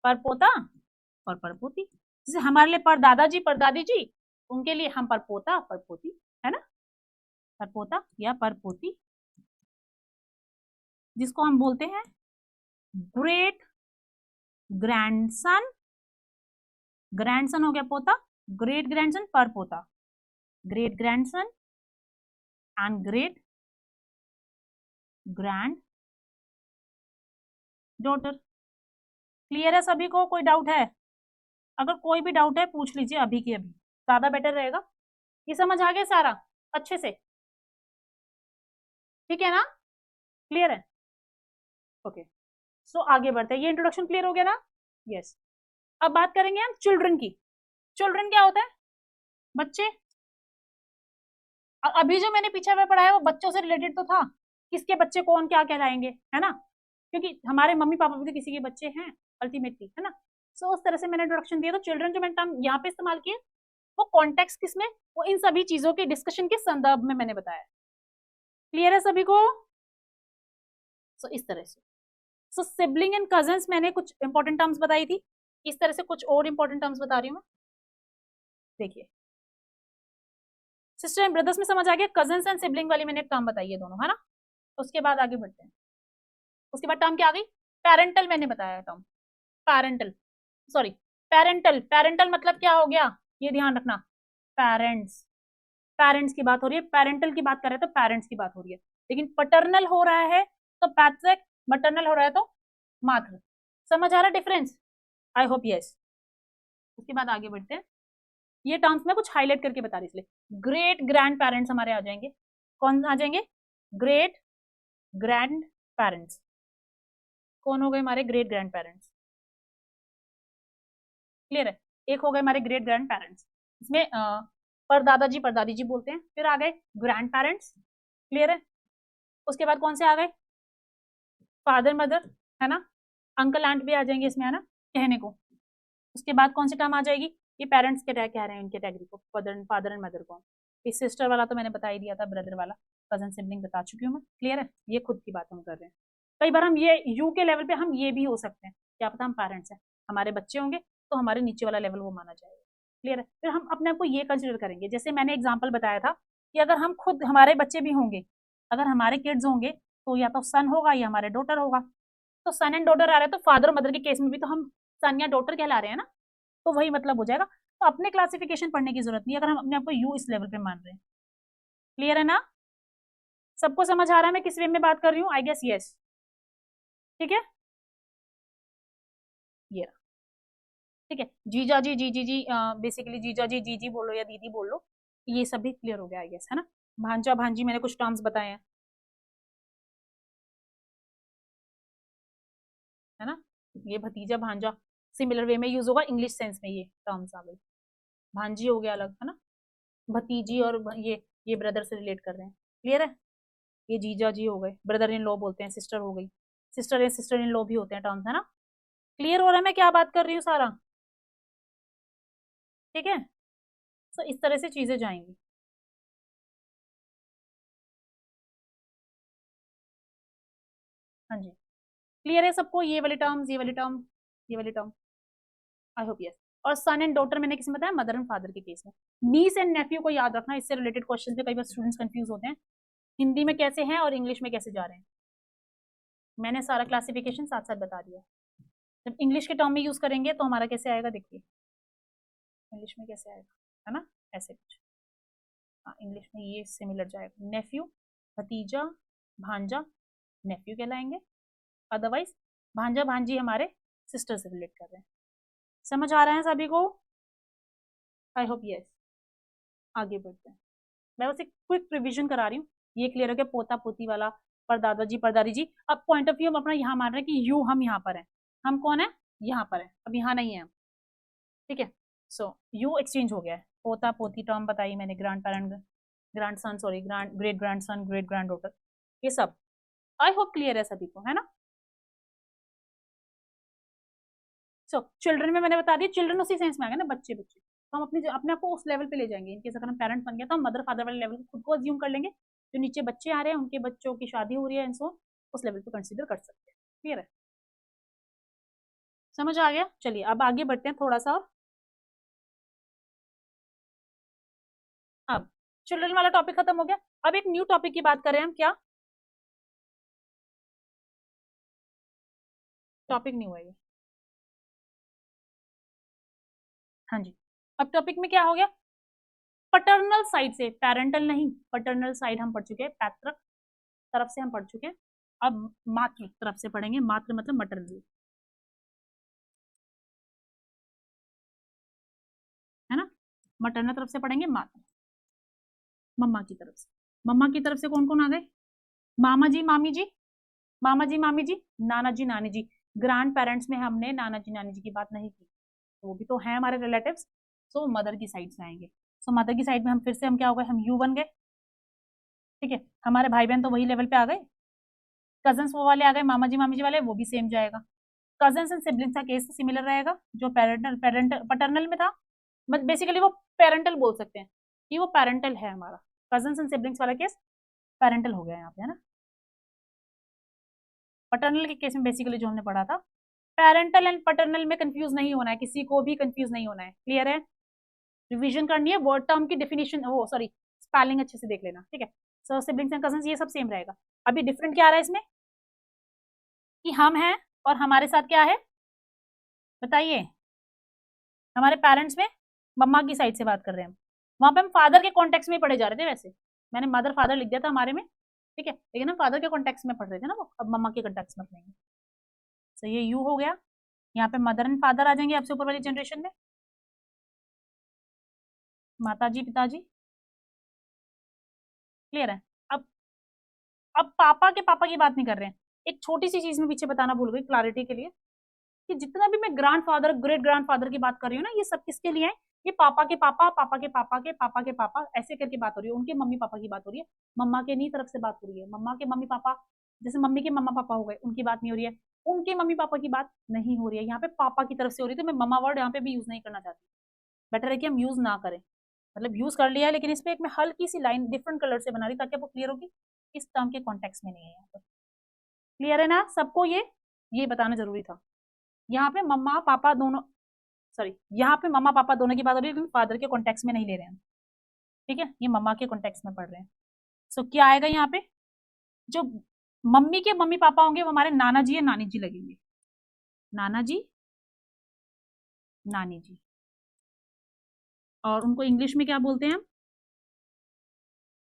पर पोता और पर पोती, जैसे हमारे लिए पर दादाजी पर दादी जी, उनके लिए हम पर पोता पर पोती, है ना, पर पोता या पर पोती, जिसको हम बोलते हैं ग्रेट ग्रैंडसन, ग्रैंडसन हो गया पोता, ग्रेट ग्रैंडसन पर पोता, great grandson and great grand daughter. Clear है सभी को, कोई डाउट है? अगर कोई भी डाउट है पूछ लीजिए अभी की अभी, ज्यादा बेटर रहेगा। ये समझ आ गया सारा अच्छे से, ठीक है ना, क्लियर है, ओके। सो आगे बढ़ते हैं, ये इंट्रोडक्शन क्लियर हो गया ना, यस। अब बात करेंगे हम चिल्ड्रन की। चिल्ड्रन क्या होता है, बच्चे। अभी जो मैंने पीछे में पढ़ा है वो बच्चों से रिलेटेड तो था, किसके बच्चे कौन क्या कहलाएंगे, है ना, क्योंकि हमारे मम्मी पापा भी तो किसी के बच्चे हैं अल्टीमेटली, है ना। सो उस तरह से मैंने इंट्रोडक्शन दिया, तो चिल्ड्रन जो मैंने टर्म यहाँ पे इस्तेमाल किया, वो कॉन्टेक्स्ट किसमें, वो इन सभी चीजों के डिस्कशन के संदर्भ में मैंने बताया। क्लियर है सभी को? सो इस तरह से, सो सिबलिंग एंड कजन्स मैंने कुछ इंपॉर्टेंट टर्म्स बताई थी, इस तरह से कुछ और इंपॉर्टेंट टर्म्स बता रही हूँ मैं। देखिए, सिस्टर एंड ब्रदर्स में समझ आ गया, कजन्स एंड सिबलिंग वाली मैंने टर्म बताई है दोनों, है ना। उसके बाद आगे बढ़ते हैं, उसके बाद टर्म क्या आ गई, पेरेंटल मैंने बताया term, parental, sorry parental, parental मतलब क्या हो गया, ये ध्यान रखना, पेरेंट्स, पेरेंट्स की बात हो रही है, पेरेंटल की बात कर रहे हैं तो पेरेंट्स की बात हो रही है, लेकिन पटर्नल हो रहा है तो पैट्रिक, मैटरनल हो रहा है तो मात्र। समझ आ रहा है डिफरेंस? I hope yes. उसके बाद आगे बढ़ते हैं, ये टर्म्स में कुछ हाईलाइट करके बता रही, इसलिए ग्रेट ग्रैंड पेरेंट्स हमारे आ जाएंगे, कौन आ जाएंगे, ग्रेट ग्रैंड पेरेंट्स, कौन हो गए हमारे ग्रेट ग्रैंड पेरेंट्स, क्लियर है। एक हो गए हमारे ग्रेट ग्रैंड पेरेंट्स, इसमें पर दादी जी बोलते हैं, फिर आ गए ग्रैंड पेरेंट्स, क्लियर है। उसके बाद कौन से आ गए, फादर मदर, है ना, अंकल आंट भी आ जाएंगे इसमें, है ना, कहने को। उसके बाद कौन सी टर्म आ जाएगी, ये पेरेंट्स के कह रहे हैं इनके कैटेगरी को, फादर एंड मदर को। इस सिस्टर वाला तो मैंने बता ही दिया था, ब्रदर वाला कजन सिबलिंग बता चुकी हूँ मैं, क्लियर है। ये खुद की बात हम कर रहे हैं, कई बार हम ये यू के लेवल पे हम ये भी हो सकते हैं, क्या पता हम पेरेंट्स हैं, हमारे बच्चे होंगे तो हमारे नीचे वाला लेवल वो माना जाएगा, क्लियर है। फिर हम अपने आप को ये कंसिडर करेंगे, जैसे मैंने एग्जाम्पल बताया था कि अगर हम खुद, हमारे बच्चे भी होंगे, अगर हमारे किड्स होंगे तो या तो सन होगा या हमारे डॉटर होगा, तो सन एंड डॉटर आ रहे हैं तो फादर और मदर के केस में भी तो हम सन या डॉटर कहला रहे हैं ना, तो वही मतलब हो जाएगा। तो अपने क्लासिफिकेशन पढ़ने की जरूरत नहीं अगर हम अपने आप को यू इस लेवल पे मान रहे हैं। क्लियर है ना? सबको समझ आ रहा है मैं किस वे में बात कर रही हूँ? I guess yes. ठीक है, ये ठीक है। जीजा जी, जी जी, बेसिकली जीजा जी, जी बोलो या दीदी बोलो, ये सब भी क्लियर हो गया आई गेस, है ना? भांजा भांजी मैंने कुछ टर्म्स बताए हैं, है ना? ये भतीजा भांजा सिमिलर वे में यूज होगा, इंग्लिश सेंस में ये टर्म्स आ गए। भांजी हो गया अलग, है ना? भतीजी और ये ब्रदर से रिलेट कर रहे हैं। क्लियर है? ये जीजा जी हो गए, ब्रदर इन लॉ बोलते हैं, सिस्टर हो गई, सिस्टर इन लॉ भी होते हैं टर्म्स, है ना? क्लियर हो रहा है मैं क्या बात कर रही हूँ सारा? ठीक है, तो इस तरह से चीजें जाएंगी। हाँ जी, क्लियर है सबको? ये वाली टर्म्स, ये वाली टर्म, ये वाली टर्म, आई होप यस। और सन एंड डॉटर मैंने किसी में बताया, मदर एंड फादर के केस में। नीस एंड नेफ्यू को याद रखना, इससे रिलेटेड क्वेश्चन पे कई बार स्टूडेंट्स कंफ्यूज होते हैं, हिंदी में कैसे हैं और इंग्लिश में कैसे जा रहे हैं। मैंने सारा क्लासिफिकेशन साथ साथ बता दिया। जब इंग्लिश के टर्म में यूज करेंगे तो हमारा कैसे आएगा, देखिए इंग्लिश में कैसे आएगा, है ना? ऐसे कुछ, हाँ इंग्लिश में ये सिमिलर जाएगा, नेफ्यू, भतीजा, भांजा, नेफ्यू कहलाएंगे। अदरवाइज भांजा भांजी हमारे सिस्टर से रिलेट कर रहे हैं। समझ आ रहा है सभी को? I hope yes. आगे बढ़ते हैं, मैं बस एक क्विक रिवीजन करा रही हूँ, ये क्लियर हो गया पोता पोती वाला, परदादा जी परदादी जी। अब पॉइंट ऑफ व्यू हम अपना यहाँ मान रहे हैं कि यू हम यहाँ पर हैं, हम कौन है यहाँ पर है, अब यहाँ नहीं है हम। ठीक है, सो यू एक्सचेंज हो गया है, पोता पोती टर्म बताई मैंने, grand parent, grand son, sorry great grand son, great grand daughter, ये सब आई होप क्लियर है सभी को, है ना? सो चिल्ड्रन में मैंने बता दिया, चिल्ड्रन उसी सेंस में आ गया ना, बच्चे बच्चे, तो हम अपने आप को उस लेवल पे ले जाएंगे। इनकेस अगर हम पेरेंट बन गया तो हम मदर फादर वाले लेवल खुद को अज्यूम कर लेंगे, जो नीचे बच्चे आ रहे हैं उनके बच्चों की शादी हो रही है एंड सो उस लेवल पे कंसीडर कर सकते हैं। क्लियर है? समझ आ गया? चलिए अब आगे बढ़ते हैं थोड़ा सा और। अब चिल्ड्रन वाला टॉपिक खत्म हो गया, अब एक न्यू टॉपिक की बात करें हम, क्या टॉपिक न्यू है ये? हाँ जी, अब टॉपिक में क्या हो गया, पटर्नल साइड से, पैरेंटल नहीं, पटर्नल साइड हम पढ़ चुके हैं, पैतृक तरफ से हम पढ़ चुके हैं। अब मातृ तरफ से पढ़ेंगे, मातृ मतलब मटरनल, है ना? मटरनल तरफ से पढ़ेंगे मातृ, मम्मा की तरफ से। मम्मा की तरफ से कौन कौन आ गए? मामा जी मामी जी, मामा जी मामी जी, नाना जी नानी जी। ग्रैंड पेरेंट्स में हमने नाना जी नानी जी की बात नहीं की, तो वो भी तो है हमारे रिलेटिव्स, सो मदर की साइड से आएंगे। सो मदर की साइड में हम फिर से हम क्या हो गए, हम यू बन गए। ठीक है, हमारे भाई बहन तो वही लेवल पे आ गए, कजन्स वो वाले आ गए, मामा जी मामी जी वाले, वो भी सेम जाएगा। कजन्स एंड सिबलिंग्स का केस सिमिलर रहेगा, जो पेरेंटल पटर्नल में था, बट बेसिकली वो पेरेंटल बोल सकते हैं कि वो पेरेंटल है हमारा। कजन्स एंड सिबलिंग्स वाला केस पेरेंटल हो गया यहाँ पे, है ना? पटर्नल के केस में बेसिकली जो हमने पढ़ा था, पेरेंटल एंड पटर्नल में कंफ्यूज नहीं होना है, किसी को भी कंफ्यूज नहीं होना है। क्लियर है? रिवीजन करनी है, वर्ड टर्म की डेफिनेशन, वो सॉरी स्पेलिंग अच्छे से देख लेना। ठीक है, सो सिबलिंग्स एंड कजन्स ये सब सेम रहेगा। अभी डिफरेंट क्या आ रहा है इसमें, कि हम हैं और हमारे साथ क्या है बताइए, हमारे पेरेंट्स में मम्मा की साइड से बात कर रहे हैं हम, वहां पे हम फादर के कॉन्टेक्स्ट में पढ़े जा रहे थे, वैसे मैंने मदर फादर लिख दिया था हमारे में। ठीक है, लेकिन हम फादर के कॉन्टेक्स्ट में पढ़ रहे थे ना, वो अब मम्मा के कॉन्टेक्स्ट में पढ़ेंगे। सो ये यू हो गया, यहाँ पे मदर एंड फादर आ जाएंगे आपसे ऊपर वाली जनरेशन में, माताजी पिताजी। क्लियर है? अब अब पापा की बात नहीं कर रहे हैं, एक छोटी सी चीज में पीछे बताना भूल गई क्लैरिटी के लिए, कि जितना भी मैं grand father great grand father की बात कर रही हूँ ना, ये सब किसके लिए है, ये पापा के पापा, पापा के पापा के पापा के पापा, ऐसे करके बात हो रही है, उनके मम्मी पापा की बात हो रही है, मम्मा के नहीं तरफ से बात हो रही है। मम्मा के मम्मी पापा, जैसे मम्मी के मम्मा पापा हो गए, उनकी बात नहीं हो रही है, उनके मम्मी पापा की बात नहीं हो रही है, यहाँ पे पापा की तरफ से हो रही है। तो मैं मम्मा वर्ड यहाँ पे भी यूज नहीं करना चाहती, बेटर है कि हम यूज ना करें, मतलब यूज कर लिया है, लेकिन इस पे एक मैं हल्की सी लाइन डिफरेंट कलर से बना रही ताकि आपको क्लियर होगी इस टर्म के कॉन्टेक्स्ट में नहीं है यहाँ पर। क्लियर है ना सबको? ये बताना जरूरी था। यहाँ पे मम्मा पापा दोनों, सॉरी यहाँ पे मम्मा पापा दोनों की बात हो रही है, लेकिन फादर के कॉन्टेक्स्ट में नहीं ले रहे हैं। ठीक है, ये मम्मा के कॉन्टेक्स्ट में पढ़ रहे हैं। सो क्या आएगा यहाँ पे, जो मम्मी के मम्मी पापा होंगे वो हमारे नाना जी या नानी जी लगेंगे, नाना जी नानी जी। और उनको इंग्लिश में क्या बोलते हैं हम?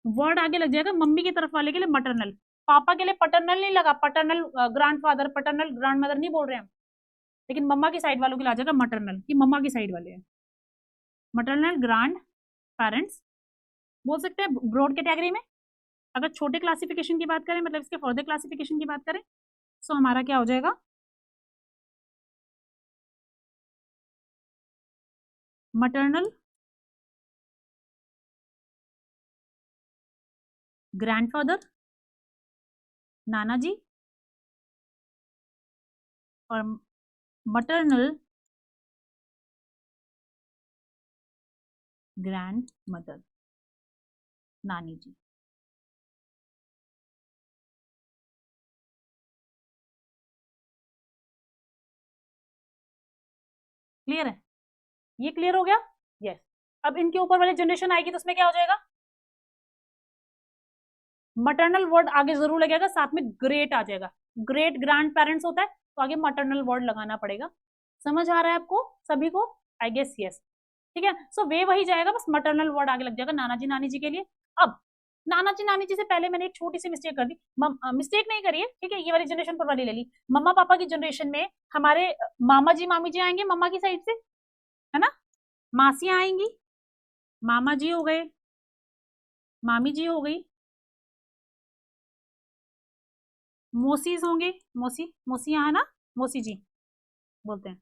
वर्ड आगे लग जाएगा मम्मी की तरफ वाले के लिए मटरनल, पापा के लिए पटरनल नहीं लगा, पटरनल ग्रैंडफादर, पटरनल ग्रैंडमदर नहीं बोल रहे हैं हम, लेकिन मम्मा की साइड वालों के लिए आ जाएगा मटरनल, कि मम्मा की साइड वाले हैं। मटरनल ग्रैंड पेरेंट्स बोल सकते हैं ब्रॉड कैटेगरी में। अगर छोटे क्लासिफिकेशन की बात करें, मतलब इसके फर्दर क्लासिफिकेशन की बात करें, सो हमारा क्या हो जाएगा? मटरनल ग्रैंडफादर, नाना जी, और मटरनल ग्रैंड मदर, नानी जी। क्लियर है? ये क्लियर हो गया? यस। अब इनके ऊपर वाली जनरेशन आएगी तो उसमें क्या हो जाएगा? मटरनल वर्ड आगे जरूर लगेगा, साथ में ग्रेट आ जाएगा। ग्रेट ग्रैंड पेरेंट्स होता है तो आगे मटरनल वर्ड लगाना पड़ेगा। समझ आ रहा है आपको सभी को? I guess yes. ठीक है, सो वे वही जाएगा, बस मटरनल वर्ड आगे लग जाएगा नाना जी नानी जी के लिए। अब नाना जी नानी जी से पहले मैंने एक छोटी सी मिस्टेक कर दी, मिस्टेक नहीं करी है, ठीक है, ये वाली जनरेशन पर वाली ले ली। मम्मा पापा की जनरेशन में हमारे मामा जी मामी जी आएंगे मम्मा की साइड से, है ना, मासियां आएंगी, मामा जी हो गए, मामी जी हो गई, मोसीज होंगे, मोसी मोसियां है ना, मोसी जी बोलते हैं,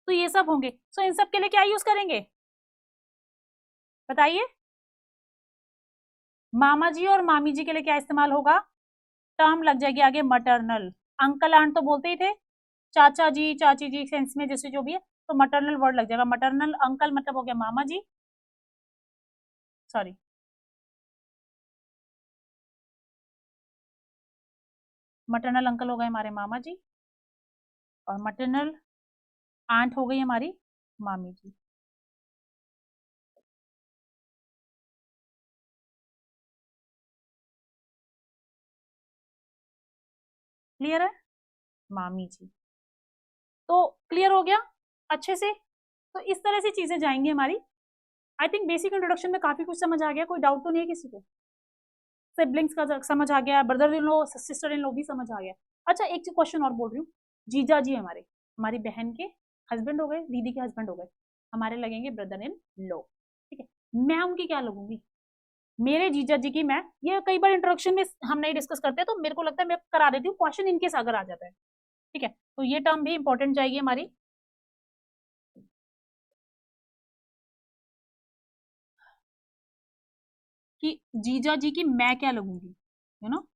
तो ये सब होंगे। सो इन सब के लिए क्या यूज करेंगे बताइए? मामा जी और मामी जी के लिए क्या इस्तेमाल होगा? टर्म लग जाएगी आगे मटरनल। अंकल आंट तो बोलते ही थे, चाचा जी चाची जी सेंस में जैसे जो भी है, तो मटरनल वर्ड लग जाएगा। मटरनल अंकल मतलब हो गया मामा जी, सॉरी, मटरनल अंकल हो गए हमारे मामा जी, और मटरनल आंट हो गई हमारी मामी जी। क्लियर है? मामी जी, तो क्लियर हो गया अच्छे से। तो इस तरह से चीजें जाएंगी हमारी। आई थिंक बेसिक इंट्रोडक्शन में काफी कुछ समझ आ गया, कोई डाउट तो नहीं है किसी को? सिबलिंग्स का समझ आ गया, brother in low sister in लो भी समझ आ गया। अच्छा एक क्वेश्चन और बोल रही हूँ, जीजा जी हमारे, हमारी बहन के हस्बैंड हो गए, दीदी के हस्बैंड हो गए, हमारे लगेंगे ब्रदर इन लो, ठीक है, मैं उनकी क्या लगूंगी? मेरे जीजा जी की मैं, ये कई बार इंट्रोडक्शन में हम नहीं डिस्कस करते, तो मेरे को लगता है मैं करा देती हूँ, क्वेश्चन इनकेस अगर आ जाता है, ठीक है, तो ये टर्म भी इंपॉर्टेंट जाएगी हमारी। कि जीजा जी की मैं क्या लगूंगी, यू नो,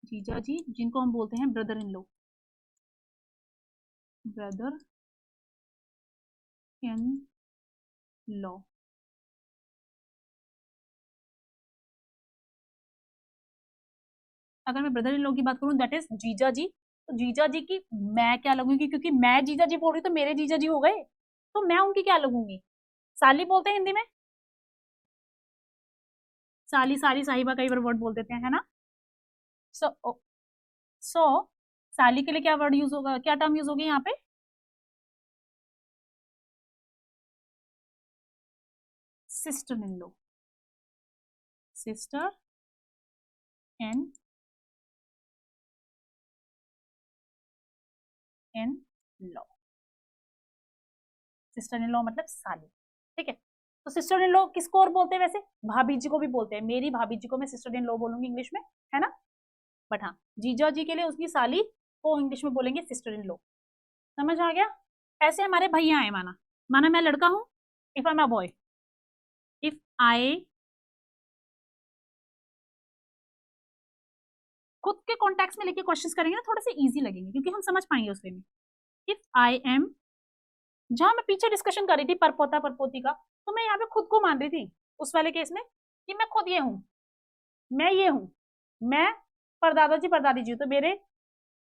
जीजा जी जिनको हम बोलते हैं brother in low, brother in लो। अगर मैं ब्रदर इन लॉ की बात करूं दैट इज जीजा जी, तो जीजा जी की मैं क्या लगूंगी, क्योंकि मैं जीजा जी बोल रही हूँ तो मेरे जीजा जी हो गए, तो मैं उनकी क्या लगूंगी? साली बोलते हैं हिंदी में, साली साली साहिबा कई बार वर्ड बोल देते हैं, है ना। सो सो साली के लिए क्या वर्ड यूज होगा, क्या टर्म यूज होगी यहाँ पे? Sister in law, sister in in law, sister in law मतलब साली, ठीक है। तो सिस्टर इन लॉ किसको और बोलते हैं वैसे? भाभी जी को भी बोलते हैं, मेरी भाभी जी को मैं सिस्टर इन लॉ बोलूंगी इंग्लिश में, है ना। बट हाँ, जीजा जी के लिए उसकी साली को इंग्लिश में बोलेंगे सिस्टर इन लॉ। समझ आ गया? ऐसे हमारे भैया हैं, माना माना मैं लड़का हूं, if I am a boy, if I, खुद के कॉन्टेक्स्ट में लेके क्वेश्चंस करेंगे ना, थोड़े से इजी लगेंगे क्योंकि हम समझ पाएंगे उसमें भी। इफ आई एम, जहां मैं पीछे डिस्कशन कर रही थी परपोता परपोती का, तो मैं यहाँ पे खुद को मान रही थी उस वाले केस में, कि मैं खुद ये हूँ, मैं ये हूँ, मैं परदादा जी परदादी जी हूँ, तो मेरे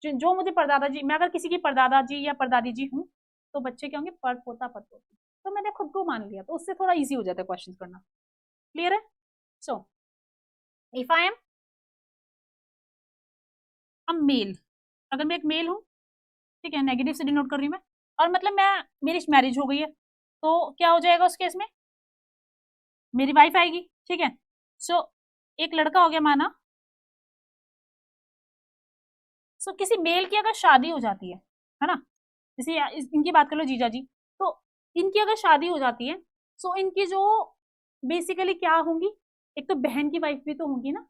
जो मुझे परदादा जी, मैं अगर किसी की परदादा जी या परदादी जी हूँ, तो बच्चे क्या होंगे? परपोता परपोती। तो मैंने खुद को मान लिया, तो उससे थोड़ा इजी हो जाता है क्वेश्चन करना। क्लियर है? सो इफ आई एम अब मेल, अगर मैं एक मेल हूँ, ठीक है, नेगेटिव से डिनोट कर रही हूँ मैं, और मतलब मैं, मेरी मैरिज हो गई है, तो क्या हो जाएगा उस केस में, मेरी वाइफ आएगी, ठीक है। सो एक लड़का हो गया माना, सो किसी मेल की अगर शादी हो जाती है ना, जैसे इनकी बात कर लो जीजा जी, तो इनकी अगर शादी हो जाती है, सो इनकी जो बेसिकली क्या होंगी, एक तो बहन की वाइफ भी तो होंगी ना,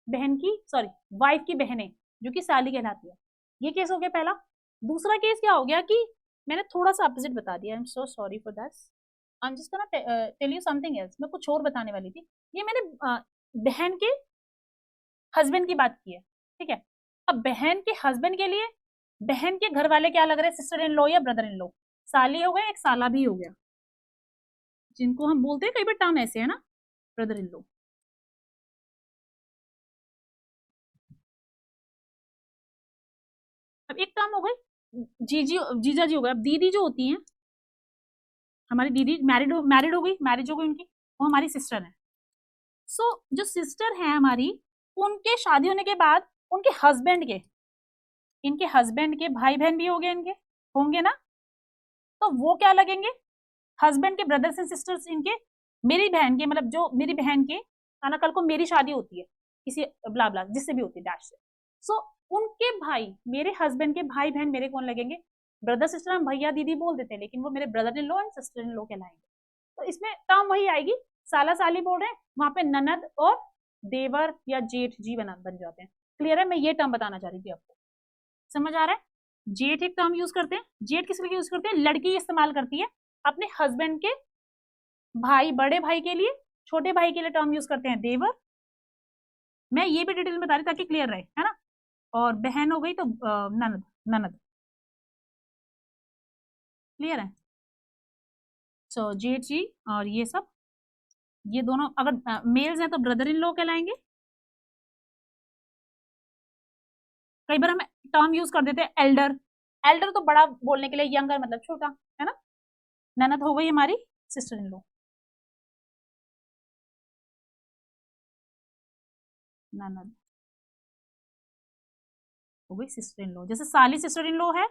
बहन की, सॉरी, वाइफ की बहनें, जो कि साली कहलाती है। ये केस हो गया पहला। दूसरा केस क्या हो गया कि मैंने थोड़ा सा अपोजिट बता दिया, I am so sorry for that, I am just gonna tell you something else, मैं कुछ और बताने वाली थी। ये मैंने बहन के हस्बैंड की बात की है, ठीक है। अब बहन के हस्बैंड के लिए बहन के घर वाले क्या लग रहे हैं, सिस्टर इन लॉ या ब्रदर इन लॉ, साली हो गया, एक साला भी हो गया, जिनको हम बोलते हैं कई बार टर्म ऐसे है ना, ब्रदर इन लॉ। अब एक टर्म हो गई जीजी, जीजा जी हो गए। अब दीदी जो होती हैं, हमारी दीदी मैरिड हो गई, मैरिज हो गई उनकी, वो हमारी सिस्टर है। सो जो सिस्टर है हमारी, उनके शादी होने के बाद उनके हस्बैंड के, इनके हस्बैंड के भाई बहन भी हो गए इनके, होंगे ना, तो वो क्या लगेंगे, हस्बैंड के ब्रदर्स एंड सिस्टर्स इनके, मेरी बहन के, मतलब जो मेरी बहन के, ना कल को मेरी शादी होती है किसी ब्ला ब्ला जिससे भी होती है डैश से, सो उनके भाई, मेरे हस्बैंड के भाई बहन मेरे कौन लगेंगे, ब्रदर सिस्टर हम भैया दीदी बोल देते हैं, लेकिन वो मेरे brother in law and sister in law कहलाएंगे। तो इसमें टर्म वही आएगी, साला साली बोल रहे हैं, वहां पे ननद और देवर या जेठ जी बन जाते हैं। क्लियर है, मैं ये टर्म बताना चाह रही थी आपको, समझ आ रहा है। जेठ एक टर्म यूज करते हैं, जेठ किस लिए यूज करते हैं, लड़की इस्तेमाल करती है अपने हस्बैंड के भाई, बड़े भाई के लिए, छोटे भाई के लिए टर्म यूज करते हैं देवर। मैं ये भी डिटेल में बता रही ताकि क्लियर रहे, है ना। और बहन हो गई तो ननद, ननद, क्लियर है। सो जेठ जी और ये सब, ये दोनों अगर मेल्स हैं तो ब्रदर इन लॉ कहलाएंगे। कई बार हम टर्म यूज कर देते हैं एल्डर, एल्डर तो बड़ा बोलने के लिए, यंगर मतलब छोटा, है ना। ननद हो गई हमारी सिस्टर इन लॉ, ननद हो गई सिस्टर इन लॉ, जैसे साली सिस्टर इन लॉ है,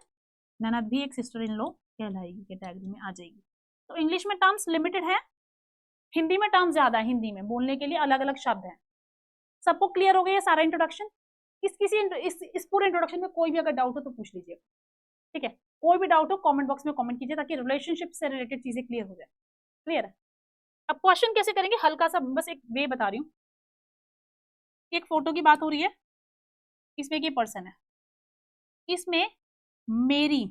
ननद भी एक सिस्टर इन लॉ कहलाएगी, कैटेगरी में आ जाएगी। तो इंग्लिश में टर्म्स लिमिटेड है, हिंदी में टर्म्स ज्यादा है, हिंदी में बोलने के लिए अलग अलग शब्द हैं। सबको क्लियर हो गया ये सारा इंट्रोडक्शन। इस पूरे इंट्रोडक्शन में कोई भी अगर डाउट हो तो पूछ लीजिए, ठीक है। कोई भी डाउट हो कमेंट बॉक्स में कमेंट कीजिए, ताकि रिलेशनशिप से रिलेटेड चीजें क्लियर हो जाए। क्लियर है। अब क्वेश्चन कैसे करेंगे, हल्का सा बस एक वे बता रही हूँ। एक फोटो की बात हो रही है, इसमें ये पर्सन है, इसमें मेरी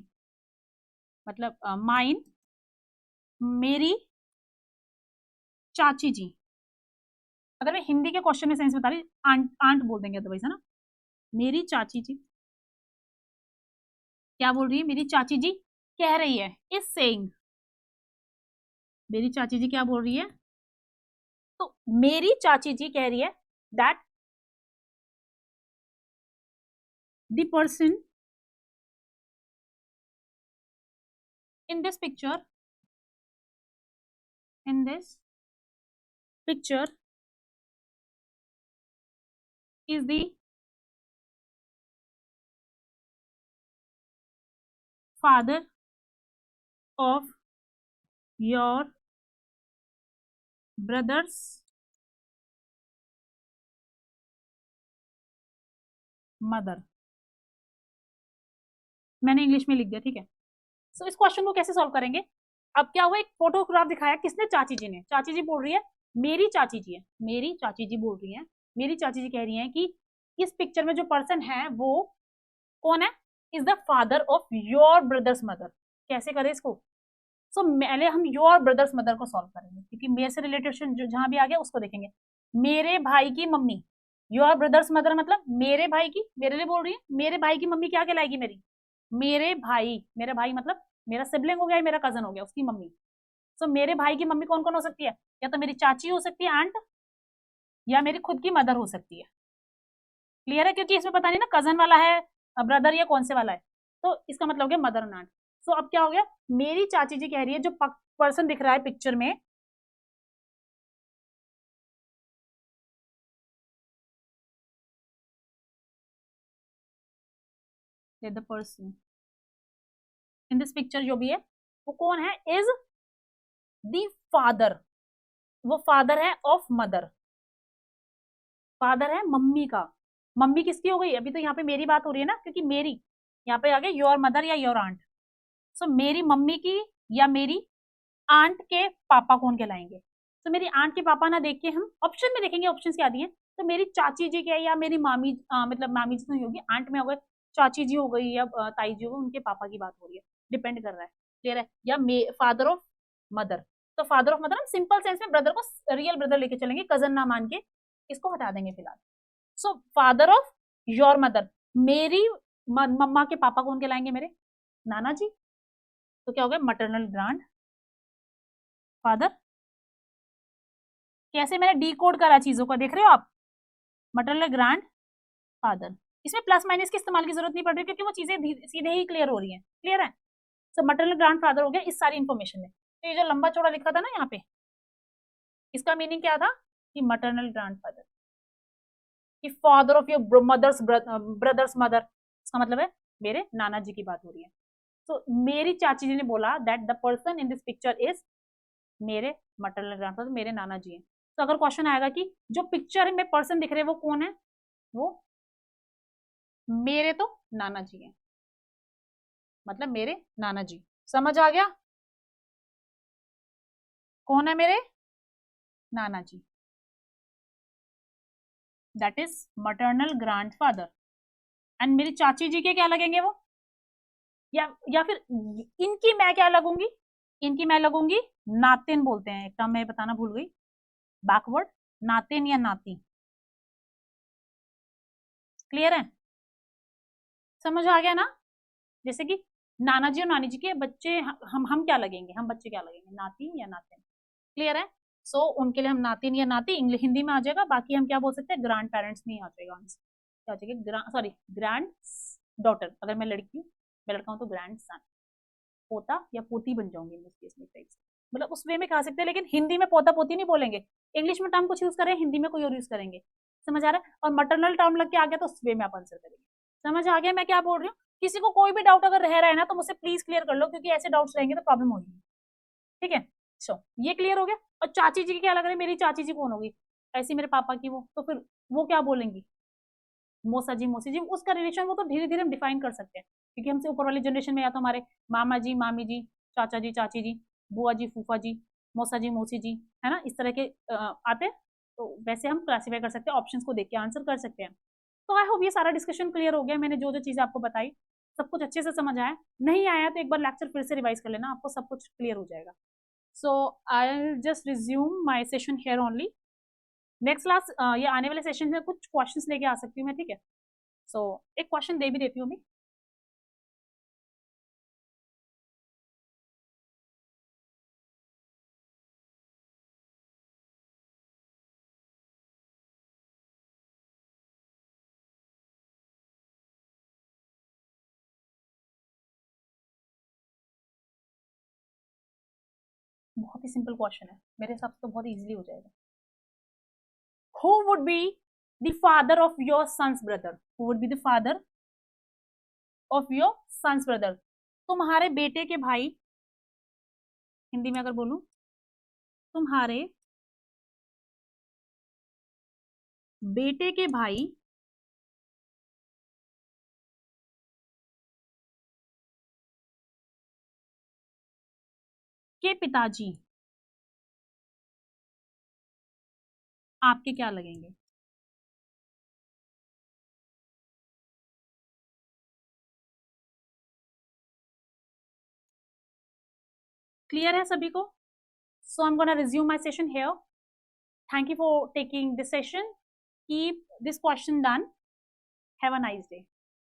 मतलब माइन, मेरी चाची जी, अगर मैं हिंदी के क्वेश्चन में सेंस बता रही, आंट आंट बोल देंगे अदरवाइज, है ना। मेरी चाची जी क्या बोल रही है, मेरी चाची जी कह रही है, इज सेइंग, मेरी चाची जी क्या बोल रही है, तो मेरी चाची जी कह रही है that the person in this picture, in this picture is the father of your brother's mother। मैंने इंग्लिश में लिख दिया, ठीक है। सो इस क्वेश्चन को कैसे सॉल्व करेंगे, अब क्या हुआ, एक फोटोग्राफ दिखाया, किसने, चाची जी ने, चाची जी बोल रही है, मेरी चाची जी है, मेरी चाची जी बोल रही है, मेरी चाची जी कह रही है कि इस पिक्चर में जो पर्सन है वो कौन है, is the father of your brothers mother. कैसे करें इसको, सो पहले हम योर ब्रदर्स मदर को सॉल्व करेंगे, क्योंकि मेरे से रिलेटेड जो जहां भी आ गया उसको देखेंगे। मेरे भाई की मम्मी, योर ब्रदर्स मदर मतलब मेरे भाई की, मेरे लिए बोल रही है, मेरे भाई की मम्मी क्या कहलाएगी मेरी, मेरे भाई, मेरा भाई मतलब मेरा सिबलिंग हो गया, मेरा कजन हो गया, उसकी मम्मी। सो मेरे भाई की मम्मी कौन कौन हो सकती है, या तो मेरी चाची हो सकती है आंट, या मेरी खुद की मदर हो सकती है। क्लियर है, क्योंकि इसमें पता नहीं ना कजन वाला है, ब्रदर या कौन से वाला है, तो इसका मतलब हो गया मदर एंड आंट। सो अब क्या हो गया, मेरी चाची जी कह रही है, जो पर्सन दिख रहा है पिक्चर में, the person in this picture जो भी है वो कौन है, इज द फादर, वो फादर है ऑफ मदर, फादर है मम्मी का। मम्मी किसकी हो गई, अभी तो यहाँ पे मेरी बात हो रही है ना, क्योंकि मेरी यहाँ पे आ गया योर मदर या योर आंट। सो मेरी मम्मी की या मेरी आंट के पापा कौन कहलाएंगे। तो मेरी आंट के पापा ना देख के हम ऑप्शन में देखेंगे, ऑप्शन क्या दिए। तो मेरी चाची जी क्या, या मेरी मामी मतलब मामी जी तो नहीं होगी, आंट में हो गए, चाची जी हो गई या ताई जी हो गई, उनके पापा की बात हो रही है, डिपेंड कर रहा है, क्लियर है। या फादर ऑफ मदर, तो फादर ऑफ मदर हम सिंपल सेंस में ब्रदर को रियल ब्रदर लेके चलेंगे, कजन ना मान के इसको हटा देंगे फिलहाल। So father of your mother, मेरी मम्मा के पापा कौन कहलाएंगे, मेरे नाना जी। तो क्या हो गया, मटरनल ग्रांड फादर। कैसे मैंने डिकोड करा चीजों को, देख रहे हो आप, मटरनल ग्रांड फादर। इसमें प्लस माइनस के इस्तेमाल की जरूरत नहीं पड़ रही, क्योंकि वो चीजें सीधे ही क्लियर हो रही हैं, क्लियर है। सो मटरनल ग्रांड फादर हो गया इस सारी इंफॉर्मेशन में। तो ये जो लंबा चौड़ा लिखा था ना यहाँ पे, इसका मीनिंग क्या था कि मटरनल ग्रांड फादर, कि father of your mother's brother's mother, इसका मतलब है मेरे नाना जी की बात हो रही है। तो मेरी चाची जी ने बोला that the person in this picture is मेरे मटरनल ग्रैंडफादर, मेरे नाना जी हैं। तो अगर क्वेश्चन आएगा कि जो पिक्चर में पर्सन दिख रहे हैं वो कौन है, वो मेरे तो नाना जी हैं, मतलब मेरे नाना जी। समझ आ गया, कौन है मेरे नाना जी, that is maternal grandfather. And मेरी चाची जी के क्या लगेंगे वो, या फिर इनकी मैं क्या लगूंगी, इनकी मैं लगूंगी नातिन, बोलते हैं एक टर्म मैं बताना भूल गई, बैकवर्ड, नातिन या नाती, क्लियर है, समझ आ गया ना। जैसे कि नाना जी और नानी जी के बच्चे, हम क्या लगेंगे, हम बच्चे क्या लगेंगे, नाती या नातिन, क्लियर है। सो उनके लिए हम नातिन या नाती इंग्लिश हिंदी में आ जाएगा, बाकी हम क्या बोल सकते हैं, ग्रैंड पेरेंट्स नहीं आ जाएगा, क्या आ जाएगा, सॉरी ग्रैंड डॉटर, अगर मैं लड़की हूँ, मैं लड़का हूँ तो ग्रैंड सन, पोता या पोती बन जाऊंगी इन केस में, मतलब उस वे में कहा सकते हैं, लेकिन हिंदी में पोता पोती नहीं बोलेंगे, इंग्लिश में टर्म कुछ यूज करें, हिंदी में कोई और यूज करेंगे, समझ आ रहा है। और मटरनल टर्म लग के आ गया तो उस वे में आप आंसर करेंगे, समझ आ गया मैं क्या बोल रही हूँ। किसी को कोई भी डाउट अगर रह रहा है ना तो मुझसे प्लीज क्लियर कर लो, क्योंकि ऐसे डाउट्स रहेंगे तो प्रॉब्लम होगी, ठीक है। सो ये क्लियर हो गया। और चाची जी की क्या लग रहा है, मेरी चाची जी कौन होगी, ऐसी मेरे पापा की वो, तो फिर वो क्या बोलेंगी, मौसा जी मौसी जी, उसका रिलेशन वो तो धीरे धीरे हम डिफाइन कर सकते हैं, क्योंकि हमसे ऊपर वाली जनरेशन में या तो हमारे मामा जी मामी जी, चाचा जी चाची जी, बुआ जी फूफा जी, मौसा जी मौसी जी, है ना, इस तरह के आते हैं। तो वैसे हम क्लासीफाई कर सकते हैं, ऑप्शंस को देख के आंसर कर सकते हैं। तो आई होप ये सारा डिस्कशन क्लियर हो गया, मैंने जो जो चीजें आपको बताई सब कुछ अच्छे से समझ आया, नहीं आया तो एक बार लेक्चर फिर से रिवाइज कर लेना, आपको सब कुछ क्लियर हो जाएगा। So I just resume my session here only, next class ये आने वाले सेशन में कुछ क्वेश्चंस लेके आ सकती हूँ मैं, ठीक है। सो एक क्वेश्चन दे भी देती हूँ मैं, बहुत ही सिंपल क्वेश्चन है, मेरे हिसाब से तो बहुत इजीली हो जाएगा। Who would be the father of your son's brother, who would be the father of your son's brother, तुम्हारे बेटे के भाई, हिंदी में अगर बोलूं, तुम्हारे बेटे के भाई के पिताजी आपके क्या लगेंगे। क्लियर है सभी को। So I am gonna resume my session here, thank you for taking this session, keep this question done, have a nice day.